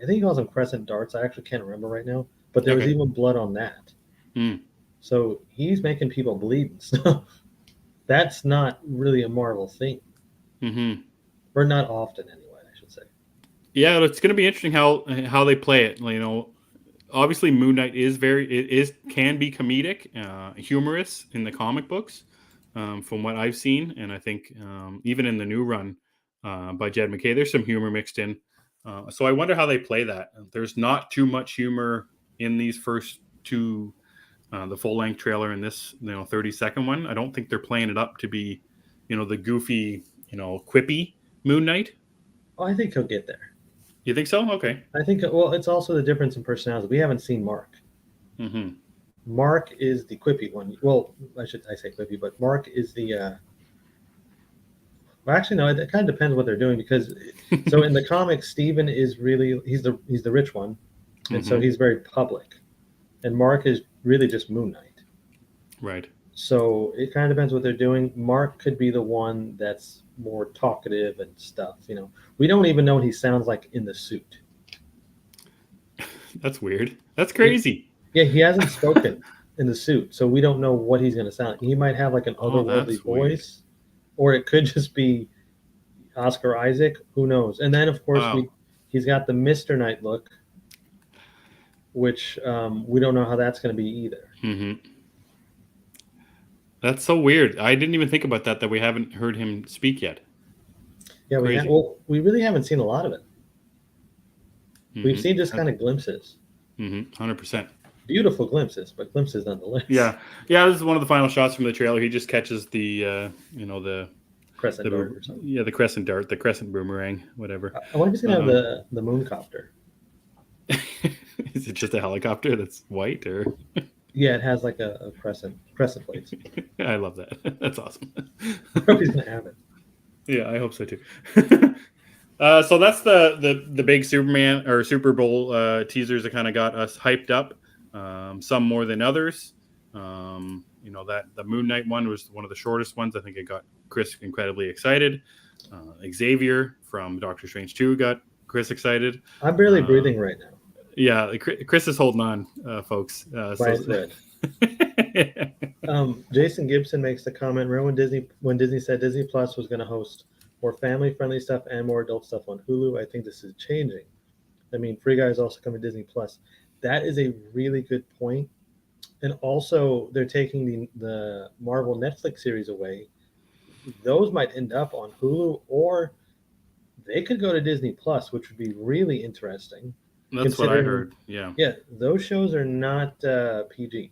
think he calls them crescent darts. I actually can't remember right now, but there was even blood on that. So he's making people bleed and stuff. That's not really a Marvel thing. Or not often, anyway, I should say. Yeah, it's going to be interesting how they play it. Obviously Moon Knight can be comedic, humorous in the comic books. From what I've seen, and I think even in the new run by Jed McKay, there's some humor mixed in. So I wonder how they play that. There's not too much humor in these first two, the full-length trailer and this 30-second one. I don't think they're playing it up to be, the goofy, quippy Moon Knight. Oh, I think he'll get there. You think so? Okay. I think, well, it's also the difference in personality. We haven't seen Mark. Mark is the quippy one. Well, I say quippy, but Mark is the. Well, actually, no. It kind of depends what they're doing because, so in the comics, Steven is really he's the rich one, and so he's very public, and Mark is really just Moon Knight. Right. So it kind of depends what they're doing. Mark could be the one that's more talkative and stuff. We don't even know what he sounds like in the suit. That's weird. That's crazy. Yeah, he hasn't spoken in the suit, so we don't know what he's going to sound like. He might have like an otherworldly voice, or it could just be Oscar Isaac. Who knows? And then, of course, he's got the Mr. Knight look, which we don't know how that's going to be either. Mm-hmm. That's so weird. I didn't even think about that we haven't heard him speak yet. Yeah, we really haven't seen a lot of it. Mm-hmm. We've seen just kind of glimpses. 100%. Beautiful glimpses, but glimpses nonetheless. Yeah. This is one of the final shots from the trailer. He just catches the crescent dart or something. Yeah, the crescent dart, the crescent boomerang, whatever. I wonder if he's gonna have the moon copter. Is it just a helicopter that's white, or? Yeah, it has like a crescent plates. I love that. That's awesome. I hope he's gonna have it. Yeah, I hope so too. So that's the big Superman or Super Bowl teasers that kind of got us hyped up. Some more than others. That the Moon Knight one was one of the shortest ones. I think it got Chris incredibly excited. Xavier from Doctor Strange 2 got Chris excited. I'm barely breathing right now. Yeah, Chris is holding on, folks. Jason Gibson makes the comment: remember when Disney said Disney Plus was going to host more family-friendly stuff and more adult stuff on Hulu? I think this is changing. I mean, Free Guy is also coming to Disney Plus. That is a really good point. And also, they're taking the Marvel Netflix series away. Those might end up on Hulu, or they could go to Disney Plus, which would be really interesting. That's what I heard. Yeah. Yeah, those shows are not PG.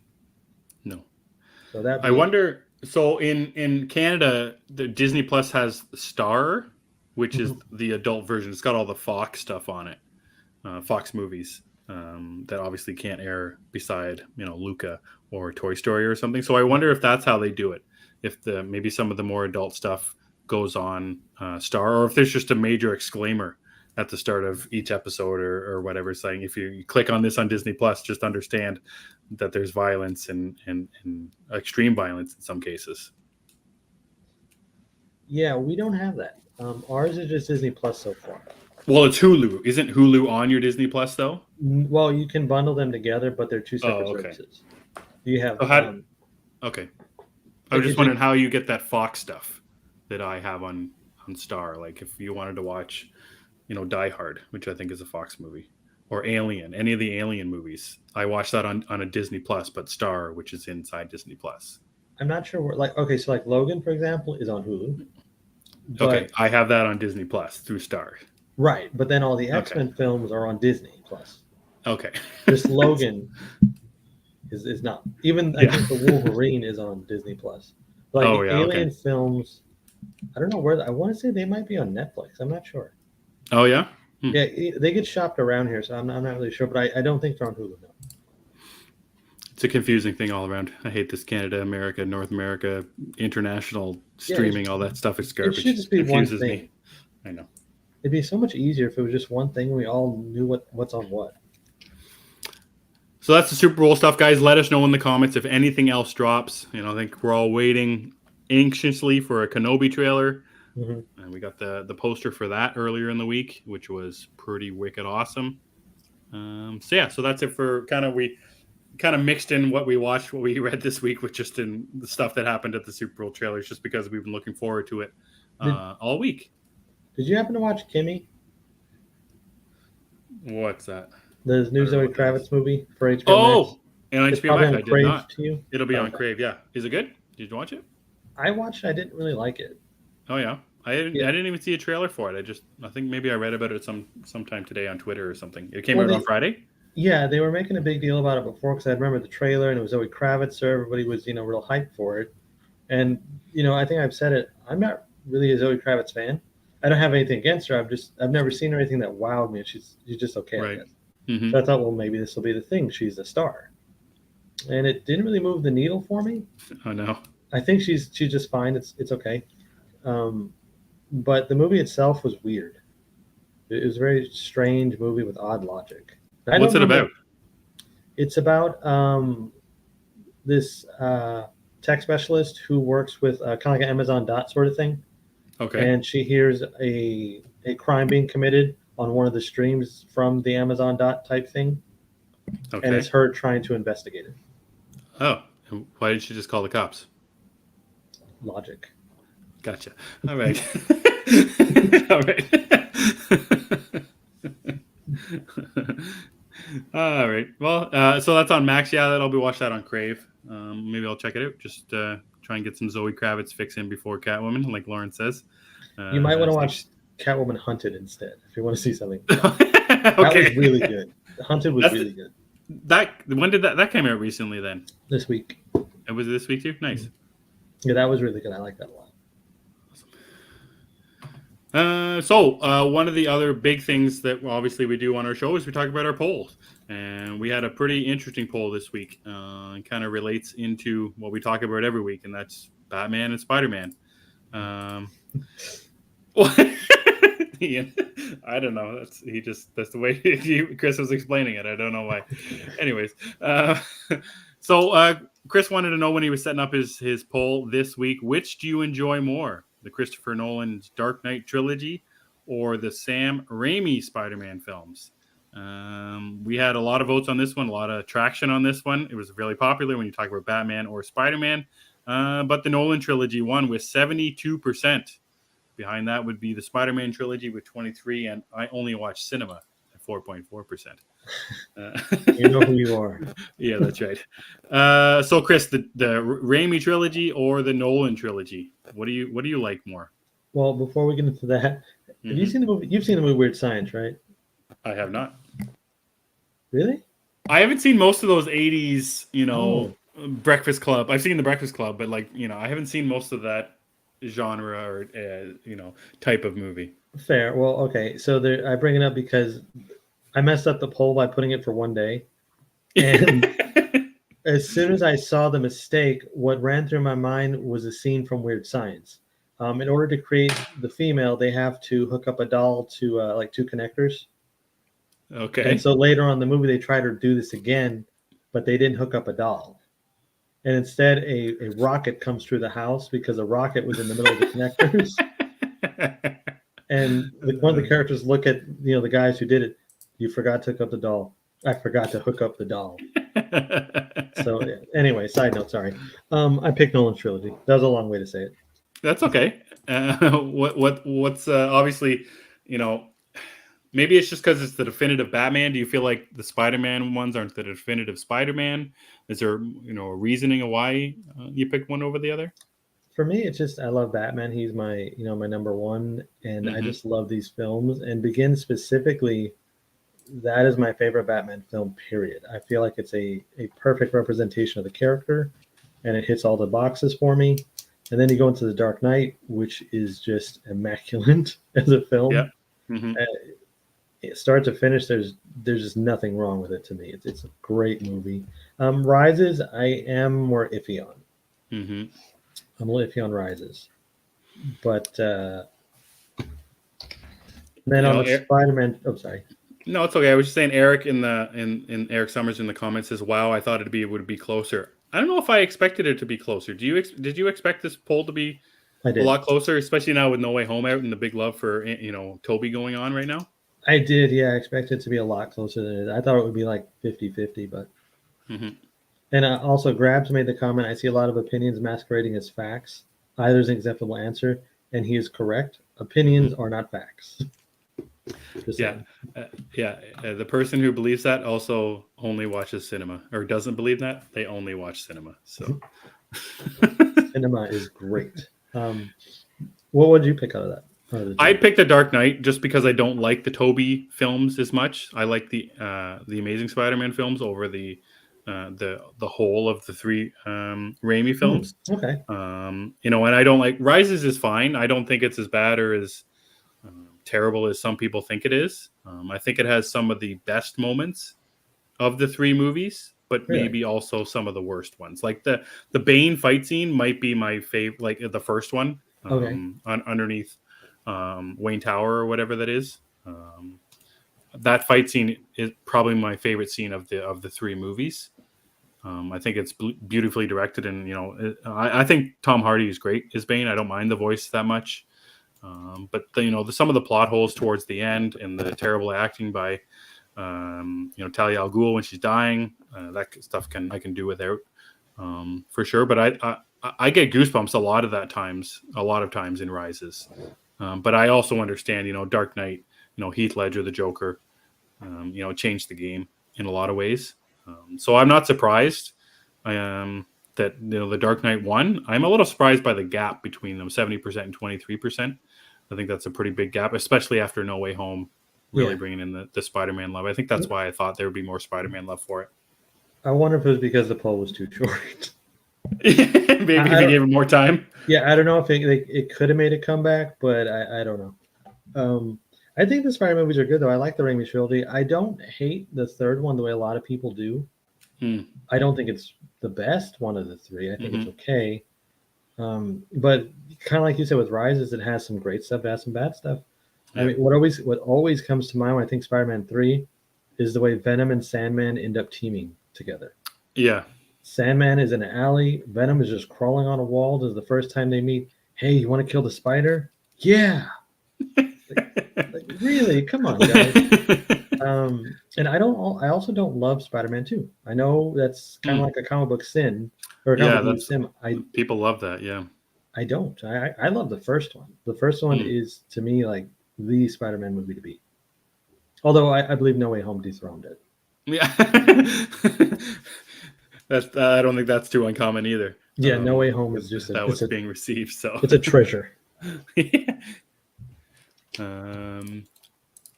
No. So that I wonder. So in Canada, the Disney Plus has Star, which is the adult version. It's got all the Fox stuff on it, Fox movies that obviously can't air beside Luca or Toy Story or something. So I wonder if that's how they do it. If maybe some of the more adult stuff goes on Star, or if there's just a major exclaimer at the start of each episode or whatever, saying if you click on this on Disney Plus, just understand that there's violence and extreme violence in some cases. Yeah, we don't have that. Ours is just Disney Plus so far. Well, it's Hulu. Isn't Hulu on your Disney Plus though? Well, you can bundle them together, but they're two separate services. You have okay. I was just wondering how you get that Fox stuff that I have on Star. Like if you wanted to watch Die Hard, which I think is a Fox movie, or Alien, any of the Alien movies. I watched that on a Disney Plus, but Star, which is inside Disney Plus. I'm not sure where, so Logan, for example, is on Hulu. Okay, I have that on Disney Plus through Star. Right, but then all the X-Men films are on Disney Plus. Okay. Just Logan is not. Even I think the Wolverine is on Disney Plus. Alien films, I don't know where. I want to say they might be on Netflix. I'm not sure. Oh yeah. Yeah, they get shopped around here, so I'm not really sure, but I don't think they're on Hulu. No. It's a confusing thing all around. I hate this Canada, America, North America, international streaming, all that stuff is garbage. It should just be one thing. Me. I know. It'd be so much easier if it was just one thing and we all knew what's on what. So that's the Super Bowl stuff, guys. Let us know in the comments if anything else drops. I think we're all waiting anxiously for a Kenobi trailer. Mm-hmm. And we got the poster for that earlier in the week, which was pretty wicked awesome. So that's it for we kind of mixed in what we watched, what we read this week with just in the stuff that happened at the Super Bowl trailers, just because we've been looking forward to it all week. Did you happen to watch Kimmy? What's that? The new Zoe Kravitz movie for HBO Max? And on HBO Max, I did not. To you? It'll be on Crave, yeah. Is it good? Did you watch it? I watched it. I didn't really like it. Oh, yeah? I didn't even see a trailer for it. I think maybe I read about it sometime today on Twitter or something. It came out on Friday? Yeah, they were making a big deal about it before because I remember the trailer and it was Zoe Kravitz, so everybody was, real hyped for it. And, I think I've said it. I'm not really a Zoe Kravitz fan. I don't have anything against her. I've never seen anything that wowed me. She's just okay. Right. Mm-hmm. So I thought, well, maybe this will be the thing. She's a star. and it didn't really move the needle for me. Oh no. I think she's just fine. It's okay. But the movie itself was weird. It was a very strange movie with odd logic. I don't What's it remember. about? It's about this tech specialist who works with kind of like an Amazon Dot sort of thing, Okay. and she hears a crime being committed on one of the streams from the Amazon Dot type thing, and it's Okay. her trying to investigate it. Oh, why did she just call the cops? Logic. Gotcha. All right. All right. All right. Well, so that's on Max. Yeah, I'll be watch that on Crave. Maybe I'll check it out. Just try and get some Zoe Kravitz fix in before Catwoman, like Lauren says. You might want to So- watch Catwoman Hunted instead if you want to see something. That okay. was really good. Hunted was really good When did that came out recently? Then this week. it was this week too. Nice. Yeah, that was really good. I like that a lot. So one of the other big things that obviously we do on our show is we talk about our polls, and we had a pretty interesting poll this week. It kind of relates into what we talk about every week, and that's Batman and Spider-Man. Ian, I don't know. That's the way Chris was explaining it. I don't know why. Anyways, so Chris wanted to know when he was setting up his poll this week, which do you enjoy more? The Christopher Nolan's Dark Knight trilogy or the Sam Raimi Spider-Man films? We had a lot of votes on this one, a lot of traction on this one. It was really popular when you talk about Batman or Spider-Man. But the Nolan trilogy won with 72%. Behind that would be the Spider-Man trilogy with 23%, and I only watch cinema at 4.4%. You know who you are. Yeah, that's right. So, Chris, the Raimi trilogy or the Nolan trilogy? What do you like more? Well, before we get into that, have you seen the movie? You've seen the movie Weird Science, right? I have not. Really? I haven't seen most of those 80s, Breakfast Club. I've seen the Breakfast Club, but I haven't seen most of that genre or type of movie. Fair. Well, okay. So I bring it up because I messed up the poll by putting it for one day, and as soon as I saw the mistake, what ran through my mind was a scene from Weird Science. In order to create the female, they have to hook up a doll to like two connectors. Okay. And so later on in the movie, they try to do this again, but they didn't hook up a doll. And instead, a rocket comes through the house because a rocket was in the middle of the connectors. And one of the characters look at the guys who did it. You forgot to hook up the doll. I forgot to hook up the doll. So anyway, side note. Sorry, I picked Nolan's trilogy. That was a long way to say it. That's okay. What's obviously, maybe it's just because it's the definitive Batman. Do you feel like the Spider-Man ones aren't the definitive Spider-Man? Is there, a reasoning of why you picked one over the other? For me, it's just I love Batman. He's my, my number one, and I just love these films. And Begin specifically, that is my favorite Batman film. Period. I feel like it's a perfect representation of the character, and it hits all the boxes for me. And then you go into The Dark Knight, which is just immaculate as a film. Yeah. Start to finish, there's just nothing wrong with it to me. It's a great movie. Rises, I am more iffy on. I'm a little iffy on Rises, but then on the Spider-Man. Oh, sorry. No, it's okay. I was just saying, Eric in Eric Summers in the comments says, "Wow, I thought it would be closer." I don't know if I expected it to be closer. Did you expect this poll to be a lot closer, especially now with No Way Home out and the big love for Toby going on right now? I did, yeah. I expected it to be a lot closer than it is. I thought it would be like 50-50, but. And also, Grabs made the comment, I see a lot of opinions masquerading as facts. Either is an acceptable answer, and he is correct. Opinions are not facts. The person who believes that also only watches cinema, or doesn't believe that, they only watch cinema. So cinema is great. What would you pick out of that? I picked The Dark Knight just because I don't like the Toby films as much. I like the Amazing Spider-Man films over the whole of the three Raimi films. Okay. And I don't like Rises is fine. I don't think it's as bad or as terrible as some people think it is. I think it has some of the best moments of the three movies. but maybe also some of the worst ones. Like the Bane fight scene might be my favorite, like the first one, underneath Wayne Tower or whatever that is. That fight scene is probably my favorite scene of the three movies. I think it's beautifully directed, and I think Tom Hardy is great as Bane. I don't mind the voice that much, but some of the plot holes towards the end and the terrible acting by Talia al Ghul when she's dying, that stuff I can do without, for sure. But I get goosebumps a lot of times in Rises, but I also understand Dark Knight, Heath Ledger, the Joker, changed the game in a lot of ways. So I'm not surprised that the Dark Knight won. I'm a little surprised by the gap between them, 70% and 23%. I think that's a pretty big gap, especially after No Way Home really bringing in the Spider-Man love. I think that's why I thought there would be more Spider-Man love for it. I wonder if it was because the poll was too short. Maybe if they gave it more time. Yeah, I don't know if it could have made a comeback, but I don't know. I think the Spider movies are good, though. I like the Raimi trilogy. I don't hate the third one the way a lot of people do. I don't think it's the best one of the three. I think it's okay. But kind of like you said with Rises, it has some great stuff, it has some bad stuff. Yeah. I mean, what always comes to mind when I think Spider-Man 3 is the way Venom and Sandman end up teaming together. Yeah. Sandman is in an alley. Venom is just crawling on a wall. This is the first time they meet. Hey, you want to kill the spider? Yeah. like, really? Come on, guys. And I also don't love Spider-Man 2. I know that's kind of like a comic book sin. Or a comic book sin. People love that, yeah. I don't. I love the first one. The first one is, to me, like the Spider-Man movie to beat. Although I believe No Way Home dethroned it. Yeah. I don't think that's too uncommon either. Yeah, No Way Home is just being received. So it's a treasure.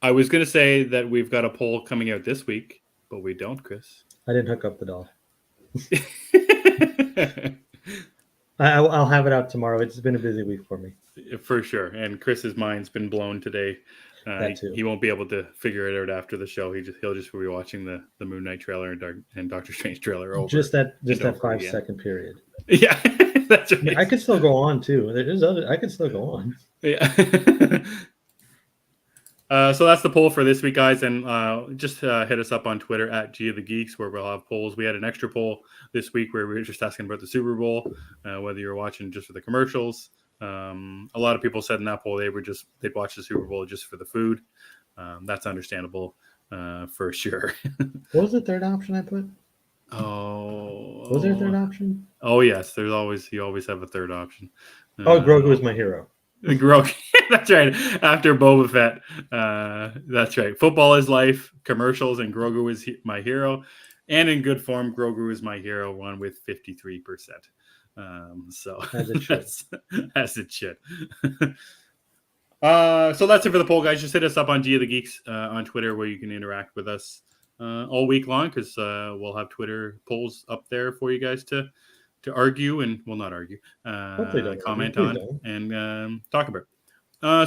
I was going to say that we've got a poll coming out this week, but we don't, Chris. I didn't hook up the doll. I'll have it out tomorrow. It's been a busy week for me. For sure. And Chris's mind's been blown today. He won't be able to figure it out after the show. He'll just be watching the Moon Knight trailer and Doctor Strange trailer over. Just that 5-second period. Yeah, that's right. I mean, I could still go on too. I could still go on. Yeah. So that's the poll for this week, guys, and just hit us up on Twitter at G of the Geeks, where we'll have polls. We had an extra poll this week where we were just asking about the Super Bowl, whether you're watching just for the commercials. A lot of people said in that poll they'd watch the Super Bowl just for the food. That's understandable, for sure. What was the third option I put? Oh, was there a third option? Oh yes, you always have a third option. Grogu is my hero. Grogu, that's right. After Boba Fett, that's right. Football is life. Commercials and Grogu is my hero, and in good form, Grogu is my hero. One with 53%. So as it should. As it should. So that's it for the poll, guys. Just hit us up on G of the Geeks on Twitter, where you can interact with us all week long, because we'll have Twitter polls up there for you guys to argue and not argue, comment on and talk about.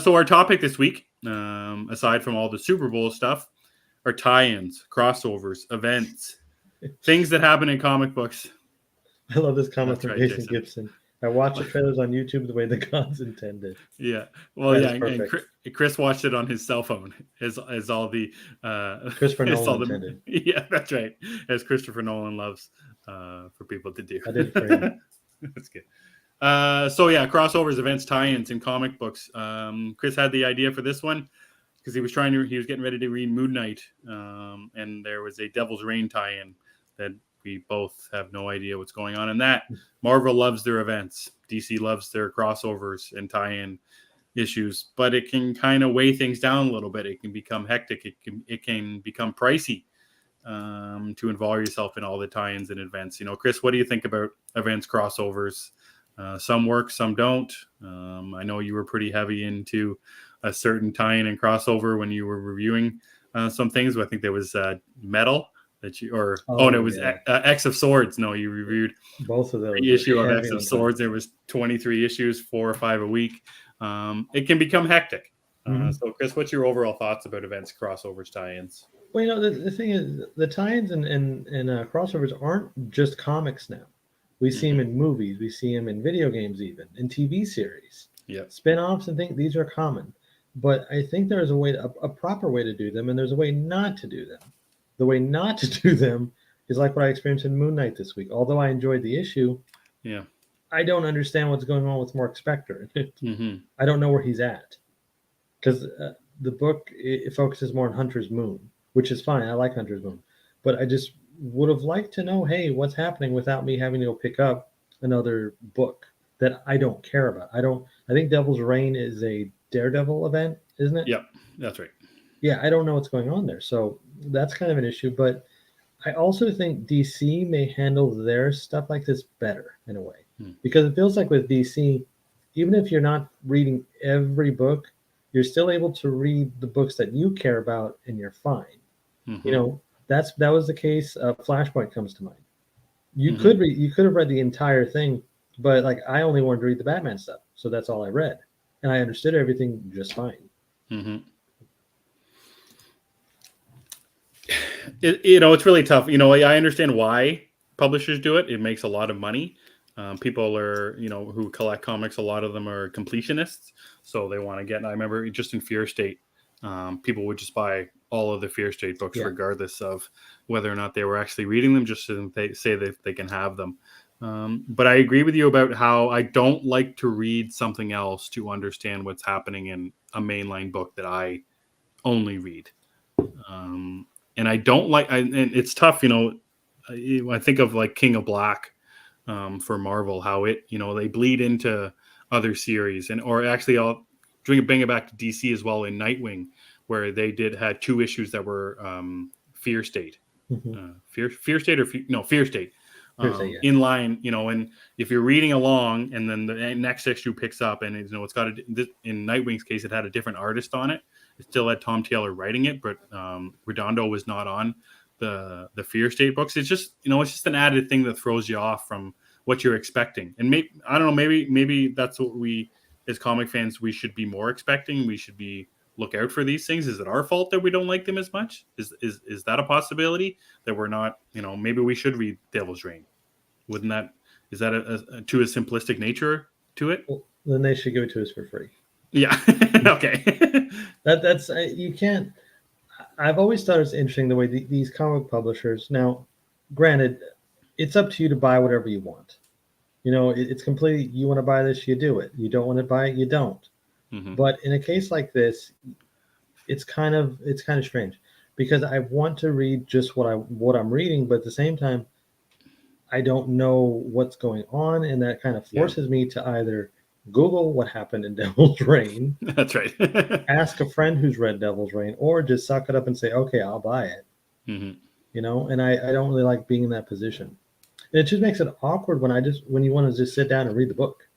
So our topic this week, aside from all the Super Bowl stuff, are tie-ins, crossovers, events, things that happen in comic books. I love this comment from Jason Gibson. I watch the trailers on YouTube the way the gods intended. Yeah. Well, and Chris watched it on his cell phone as all the Christopher Nolan intended. Yeah, that's right. As Christopher Nolan loves for people to do. I did for him. That's good. So yeah, crossovers, events, tie-ins in comic books. Chris had the idea for this one because he was getting ready to read Moon Knight, and there was a Devil's Reign tie-in that we both have no idea what's going on in that. Marvel loves their events. DC loves their crossovers and tie-in issues, but it can kind of weigh things down a little bit. It can become hectic. It can become pricey to involve yourself in all the tie-ins and events. Chris, what do you think about events, crossovers? Some work, some don't. I know you were pretty heavy into a certain tie-in and crossover when you were reviewing some things. I think there was Metal. X of Swords. No, you reviewed both of those. The issue of X of Swords. There was 23 issues, 4 or 5 a week. It can become hectic. So, Chris, what's your overall thoughts about events, crossovers, tie-ins? Well, the thing is, the tie-ins and crossovers aren't just comics now. We see them in movies, we see them in video games, even in TV series. Yeah. Spin-offs and things, these are common. But I think there's a proper way to do them, and there's a way not to do them. The way not to do them is like what I experienced in Moon Knight this week. Although I enjoyed the issue, Yeah. I don't understand what's going on with Mark Spector. I don't know where he's at. Because the book, it focuses more on Hunter's Moon, which is fine. I like Hunter's Moon. But I just would have liked to know, hey, what's happening without me having to go pick up another book that I don't care about. I think Devil's Reign is a Daredevil event, isn't it? Yeah, that's right. Yeah, I don't know what's going on there. So that's kind of an issue. But I also think DC may handle their stuff like this better in a way. Because it feels like with DC, even if you're not reading every book, you're still able to read the books that you care about and you're fine. That was the case. Flashpoint comes to mind. You could have read the entire thing, but like I only wanted to read the Batman stuff, so that's all I read, and I understood everything just fine. It's really tough. I understand why publishers do it. It makes a lot of money. People are, who collect comics, a lot of them are completionists. So they want to get, and I remember just in Fear State, people would just buy all of the Fear State books, regardless of whether or not they were actually reading them, just so they say that they can have them. But I agree with you about how I don't like to read something else to understand what's happening in a mainline book that I only read. And I don't like, and it's tough, I think of like King of Black for Marvel, how they bleed into other series, or actually I'll bring it back to DC as well in Nightwing, where they had 2 issues that were Fear State. Fear State or Fear State. In line, and if you're reading along and then the next issue picks up and it's got in Nightwing's case, it had a different artist on it. It still had Tom Taylor writing it, but Redondo was not on the Fear State books. It's just, it's just an added thing that throws you off from what you're expecting. And I don't know, maybe that's what we as comic fans, we should be more expecting. We should look out for these things. Is it our fault that we don't like them as much? Is that a possibility that we're not, maybe we should read Devil's Reign? Is that a too a simplistic nature to it? Well, then they should give it to us for free. Yeah. Okay. That's you can't. I've always thought it's interesting the way these comic publishers. Now, granted, it's up to you to buy whatever you want. It's completely. You want to buy this, you do it. You don't want to buy it, you don't. But in a case like this, it's kind of strange because I want to read just what I'm reading, but at the same time, I don't know what's going on, and that kind of forces me to either Google what happened in Devil's Reign. That's right. Ask a friend who's read Devil's Reign, or just suck it up and say, okay, I'll buy it. And I don't really like being in that position. And it just makes it awkward when you want to just sit down and read the book.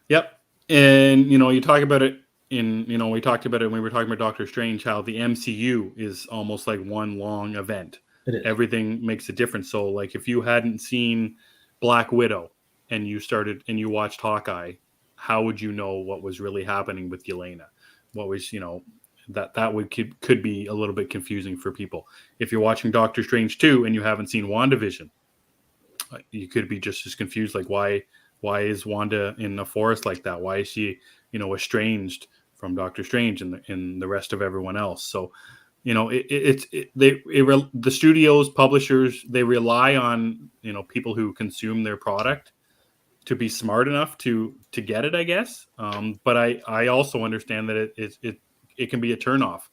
Yep. And, you talk about it we talked about it when we were talking about Doctor Strange, how the MCU is almost like one long event. It is. Everything makes a difference. So like if you hadn't seen Black Widow, and you watched Hawkeye, how would you know what was really happening with Yelena? What was, that could be a little bit confusing for people. If you're watching Doctor Strange 2 and you haven't seen WandaVision, you could be just as confused. Like why is Wanda in a forest like that? Why is she, estranged from Doctor Strange and the rest of everyone else? So, the studios, publishers, they rely on, people who consume their product to be smart enough to get it, I guess. But I also understand that it can be a turnoff.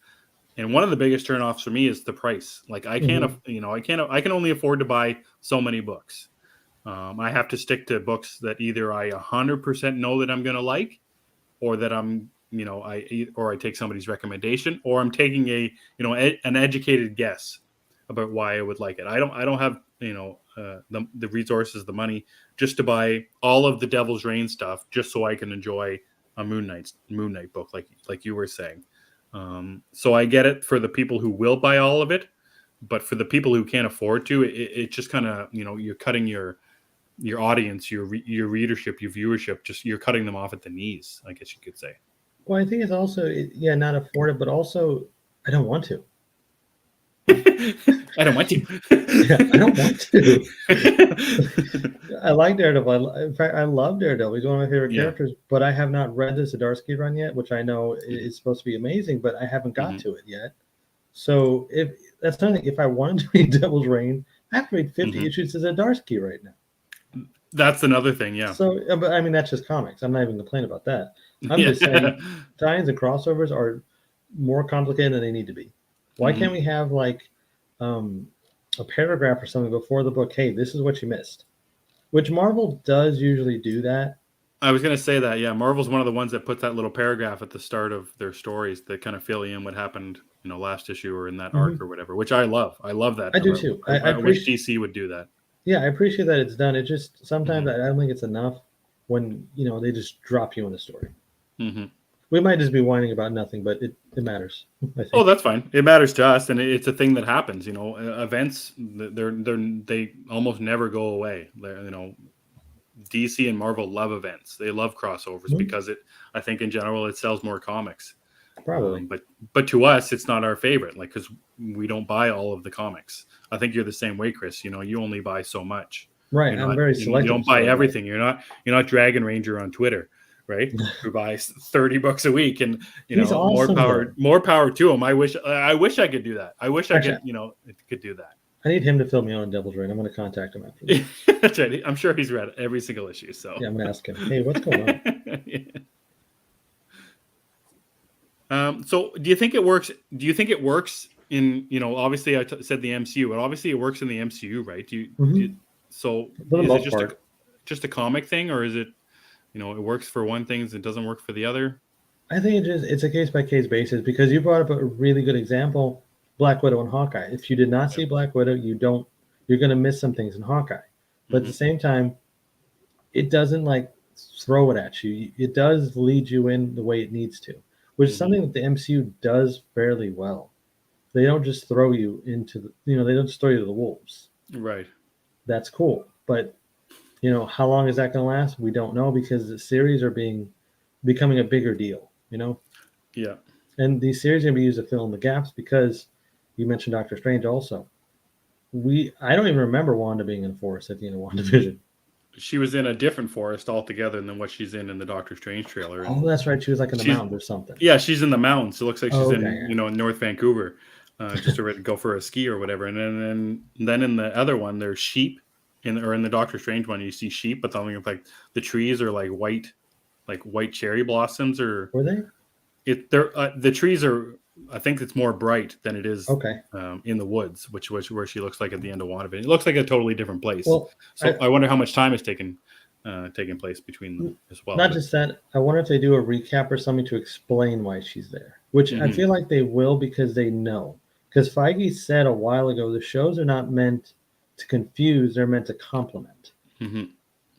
And one of the biggest turnoffs for me is the price. Like I can't, I can only afford to buy so many books. I have to stick to books that either I 100% know that I'm going to like, or that I'm, I take somebody's recommendation, or I'm taking an educated guess about why I would like it. I don't have, the resources, the money just to buy all of the Devil's Reign stuff just so I can enjoy a Moon Knight book, like you were saying. So I get it for the people who will buy all of it, but for the people who can't afford to, it just kind of, you're cutting your audience, your readership, your viewership, just you're cutting them off at the knees, I guess you could say. Well, I think it's also, not afford it, but also I don't want to. I don't want to. Yeah, I don't want to. I like Daredevil. In fact, I love Daredevil. He's one of my favorite characters, but I have not read the Zdarsky run yet, which I know is supposed to be amazing, but I haven't got to it yet. So if that's something, if I wanted to read Devil's Reign, I have to read 50 issues of Zdarsky right now. That's another thing, yeah. So, but I mean, that's just comics. I'm not even complaining about that. I'm just saying tie-ins and crossovers are more complicated than they need to be. Why can't we have like a paragraph or something before the book? Hey, this is what you missed. Which Marvel does usually do that. I was going to say that, yeah. Marvel's one of the ones that puts that little paragraph at the start of their stories that kind of fill you in what happened, last issue or in that arc or whatever, which I love. I love that. I do too. I wish DC would do that. Yeah, I appreciate that it's done. It just sometimes I don't think it's enough when they just drop you in the story. We might just be whining about nothing, but it matters. I think. Oh, that's fine. It matters to us, and it's a thing that happens. Events they almost never go away. DC and Marvel love events. They love crossovers because I think in general it sells more comics. Probably. But to us, it's not our favorite, because we don't buy all of the comics. I think you're the same way, Chris. You only buy so much. Right. I'm very selective. You don't buy everything. You're not Dragon Ranger on Twitter, right? Who buys 30 books a week, and awesome, more power to him. I wish I could do that. I wish I could do that. I need him to fill me on Devil's Reign. I'm going to contact him after this. That's right. I'm sure he's read every single issue. So yeah, I'm going to ask him. Hey, what's going on? So do you think it works? Do you think it works in, obviously I said the MCU, but obviously it works in the MCU, right? So is it just a comic thing, or is it, it works for one thing and it doesn't work for the other? I think it's a case by case basis, because you brought up a really good example, Black Widow and Hawkeye. If you did not see Black Widow, you're going to miss some things in Hawkeye. But at the same time, it doesn't throw it at you. It does lead you in the way it needs to, which is something that the MCU does fairly well. They don't just throw you into they don't just throw you to the wolves. Right. That's cool. But, how long is that going to last? We don't know, because the series are becoming a bigger deal, Yeah. And these series are going to be used to fill in the gaps, because you mentioned Doctor Strange also. I don't even remember Wanda being in a forest at the end of WandaVision. She was in a different forest altogether than what she's in the Doctor Strange trailer. Oh, that's right. She was in the mountains or something. Yeah, she's in the mountains. It looks like she's in North Vancouver, just to go for a ski or whatever. And then in the other one, there's sheep. In the Doctor Strange one, you see sheep, but something like the trees are like white cherry blossoms, or were they? The trees are. I think it's more bright than it is in the woods, which was where she looks like at the end of WandaVision. It looks like a totally different place. Well, so I wonder how much time is taking place between them as well. Not just that. I wonder if they do a recap or something to explain why she's there, which I feel like they will, because they know. Because Feige said a while ago, the shows are not meant to confuse; they're meant to complement.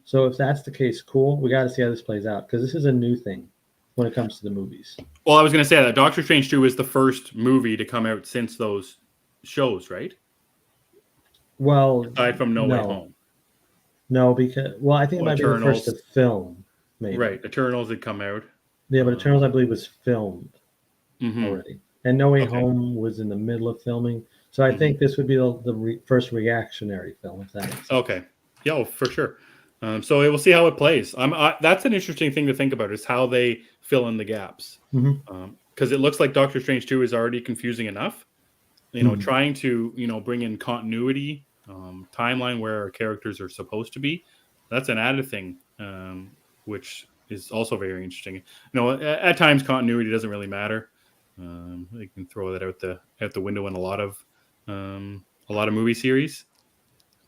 So if that's the case, cool. We got to see how this plays out, because this is a new thing when it comes to the movies. Well, I was going to say that Doctor Strange 2 is the first movie to come out since those shows, right? Well, aside from No Way Home. No, because I think it might be the first to film, maybe. Right, Eternals had come out. Yeah, but Eternals, I believe, was filmed already, and No Way Home was in the middle of filming. So I think this would be the first reactionary film, if that makes sense. Okay, yeah, for sure. So we'll see how it plays. That's an interesting thing to think about, is how they fill in the gaps. Because it looks like Doctor Strange 2 is already confusing enough. Trying to bring in continuity, timeline where our characters are supposed to be. That's an added thing, which is also very interesting. At times continuity doesn't really matter. They can throw that out the window in a lot of movie series.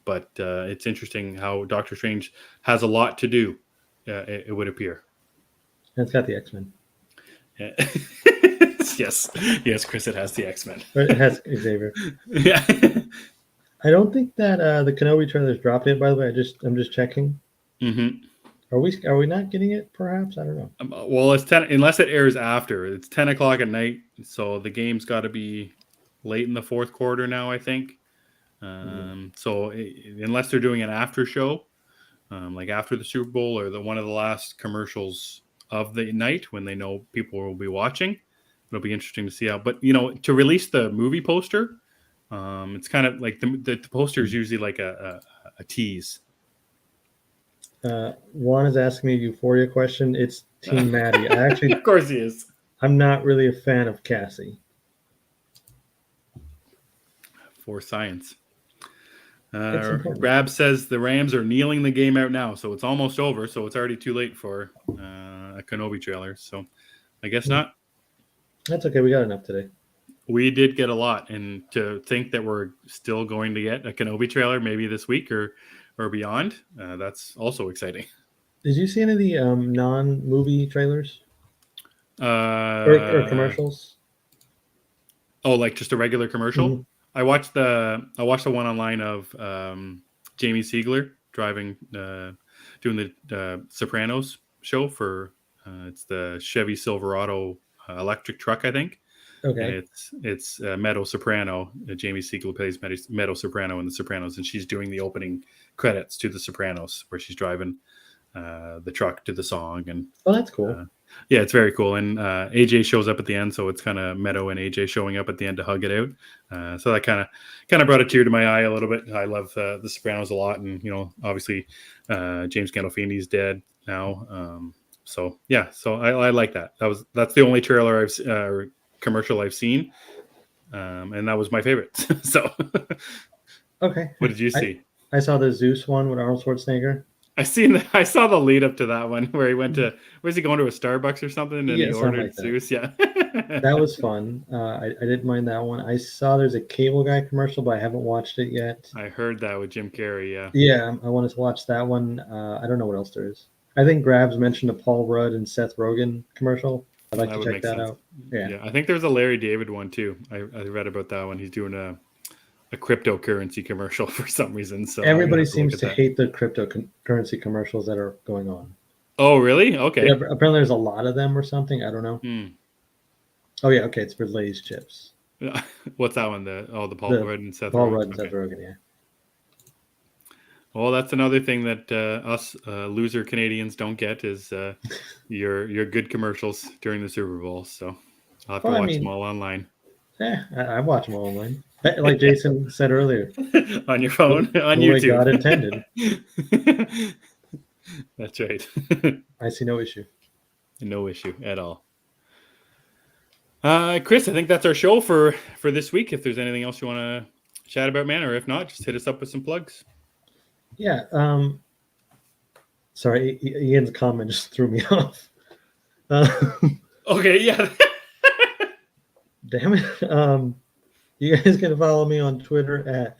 But it's interesting how Doctor Strange has a lot to do, it would appear. It's got the X-Men. Yeah. Yes, Chris, it has the X-Men. It has Xavier. Yeah. I don't think that the Kenobi trailer's dropped yet, by the way. I'm just checking. Are we not getting it, perhaps? I don't know. Well, it's 10, unless it airs after. It's 10 o'clock at night, so the game's got to be late in the fourth quarter now, I think. So unless they're doing an after show, like after the Super Bowl or one of the last commercials of the night when they know people will be watching, it'll be interesting to see how. But to release the movie poster, It's kind of like the poster is usually like a tease. Juan is asking me a Euphoria question. It's Team Maddie. I actually, of course, he is. I'm not really a fan of Cassie. For science. Important. Grab says the Rams are kneeling the game out now, so it's almost over. So it's already too late for a Kenobi trailer. So I guess not. That's okay. We got enough today. We did get a lot, and to think that we're still going to get a Kenobi trailer maybe this week or beyond, that's also exciting. Did you see any of the non-movie trailers or commercials? Oh, like just a regular commercial? Mm-hmm. I watched the one online of Jamie Siegler driving, doing the Sopranos show for it's the Chevy Silverado electric truck, I think. Okay. And it's Meadow Soprano. Jamie Siegler plays Meadow Soprano in The Sopranos, and she's doing the opening credits to The Sopranos, where she's driving the truck to the song. And that's cool. Yeah, it's very cool. And AJ shows up at the end, so it's kind of Meadow and AJ showing up at the end to hug it out. So that kind of brought a tear to my eye a little bit. I love The Sopranos a lot, and obviously James Gandolfini's dead now. So yeah, so I like that. That's the only trailer commercial I've seen, and that was my favorite. So okay. What did you see? I saw the Zeus one with Arnold Schwarzenegger. I saw the lead up to that one where he went to, was he going to a Starbucks or something, and he ordered Zeus? Yeah. That was fun. I didn't mind that one. I saw there's a Cable Guy commercial, but I haven't watched it yet. I heard that with Jim Carrey. Yeah, I wanted to watch that one. I don't know what else there is. I think Grabs mentioned a Paul Rudd and Seth Rogen commercial. I'd like to check that out. Yeah, I think there's a Larry David one too. I read about that one. He's doing a cryptocurrency commercial for some reason. So everybody seems to hate the cryptocurrency commercials that are going on. Oh, really? Okay. Yeah, apparently there's a lot of them or something. I don't know. Oh yeah, okay. It's for Lay's chips. What's that one? The Paul Rudd and Seth Rogen. Paul Rudd and Seth Rogen, yeah. Well, that's another thing that us loser Canadians don't get is your good commercials during the Super Bowl. So I'll have to watch them all online. Yeah, I watch them all online. Like Jason said earlier. On your phone, on YouTube. The way God intended. That's right. I see no issue. No issue at all. Chris, I think that's our show for this week. If there's anything else you want to chat about, man, or if not, just hit us up with some plugs. Yeah. Sorry, Ian's comment just threw me off. Okay, yeah. Damn it. You guys can follow me on Twitter at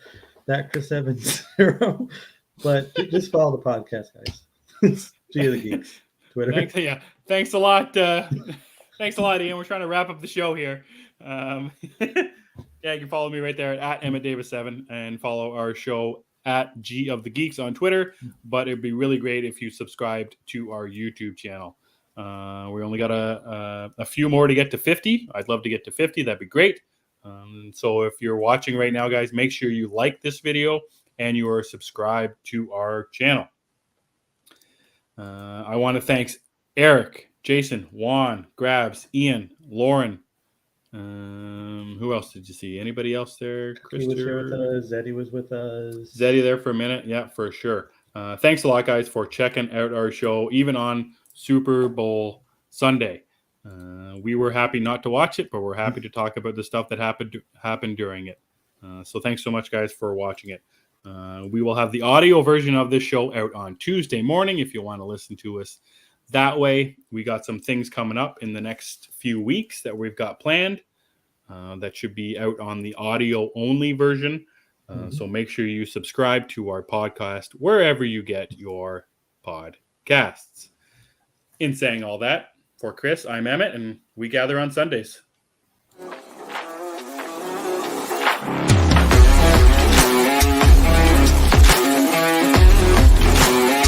thatchris70. But just follow the podcast, guys. G of the Geeks. Twitter. Thanks a lot. Thanks a lot, Ian. We're trying to wrap up the show here. Yeah, you can follow me right there at EmmettDavis7 and follow our show at G of the Geeks on Twitter. But it'd be really great if you subscribed to our YouTube channel. We only got a few more to get to 50. I'd love to get to 50. That'd be great. So if you're watching right now, guys, make sure you like this video and you are subscribed to our channel. I want to thank Eric, Jason, Juan, Grabs, Ian, Lauren. Who else did you see? Anybody else there? He was here with us. Zeddy was with us. Zeddy there for a minute. Yeah, for sure. Thanks a lot, guys, for checking out our show, even on Super Bowl Sunday. We were happy not to watch it, but we're happy to talk about the stuff that happened during it. So thanks so much, guys, for watching it. We will have the audio version of this show out on Tuesday morning if you want to listen to us that way. We got some things coming up in the next few weeks that we've got planned that should be out on the audio only version. So make sure you subscribe to our podcast wherever you get your podcasts. In saying all that, for Chris, I'm Emmett, and we gather on Sundays.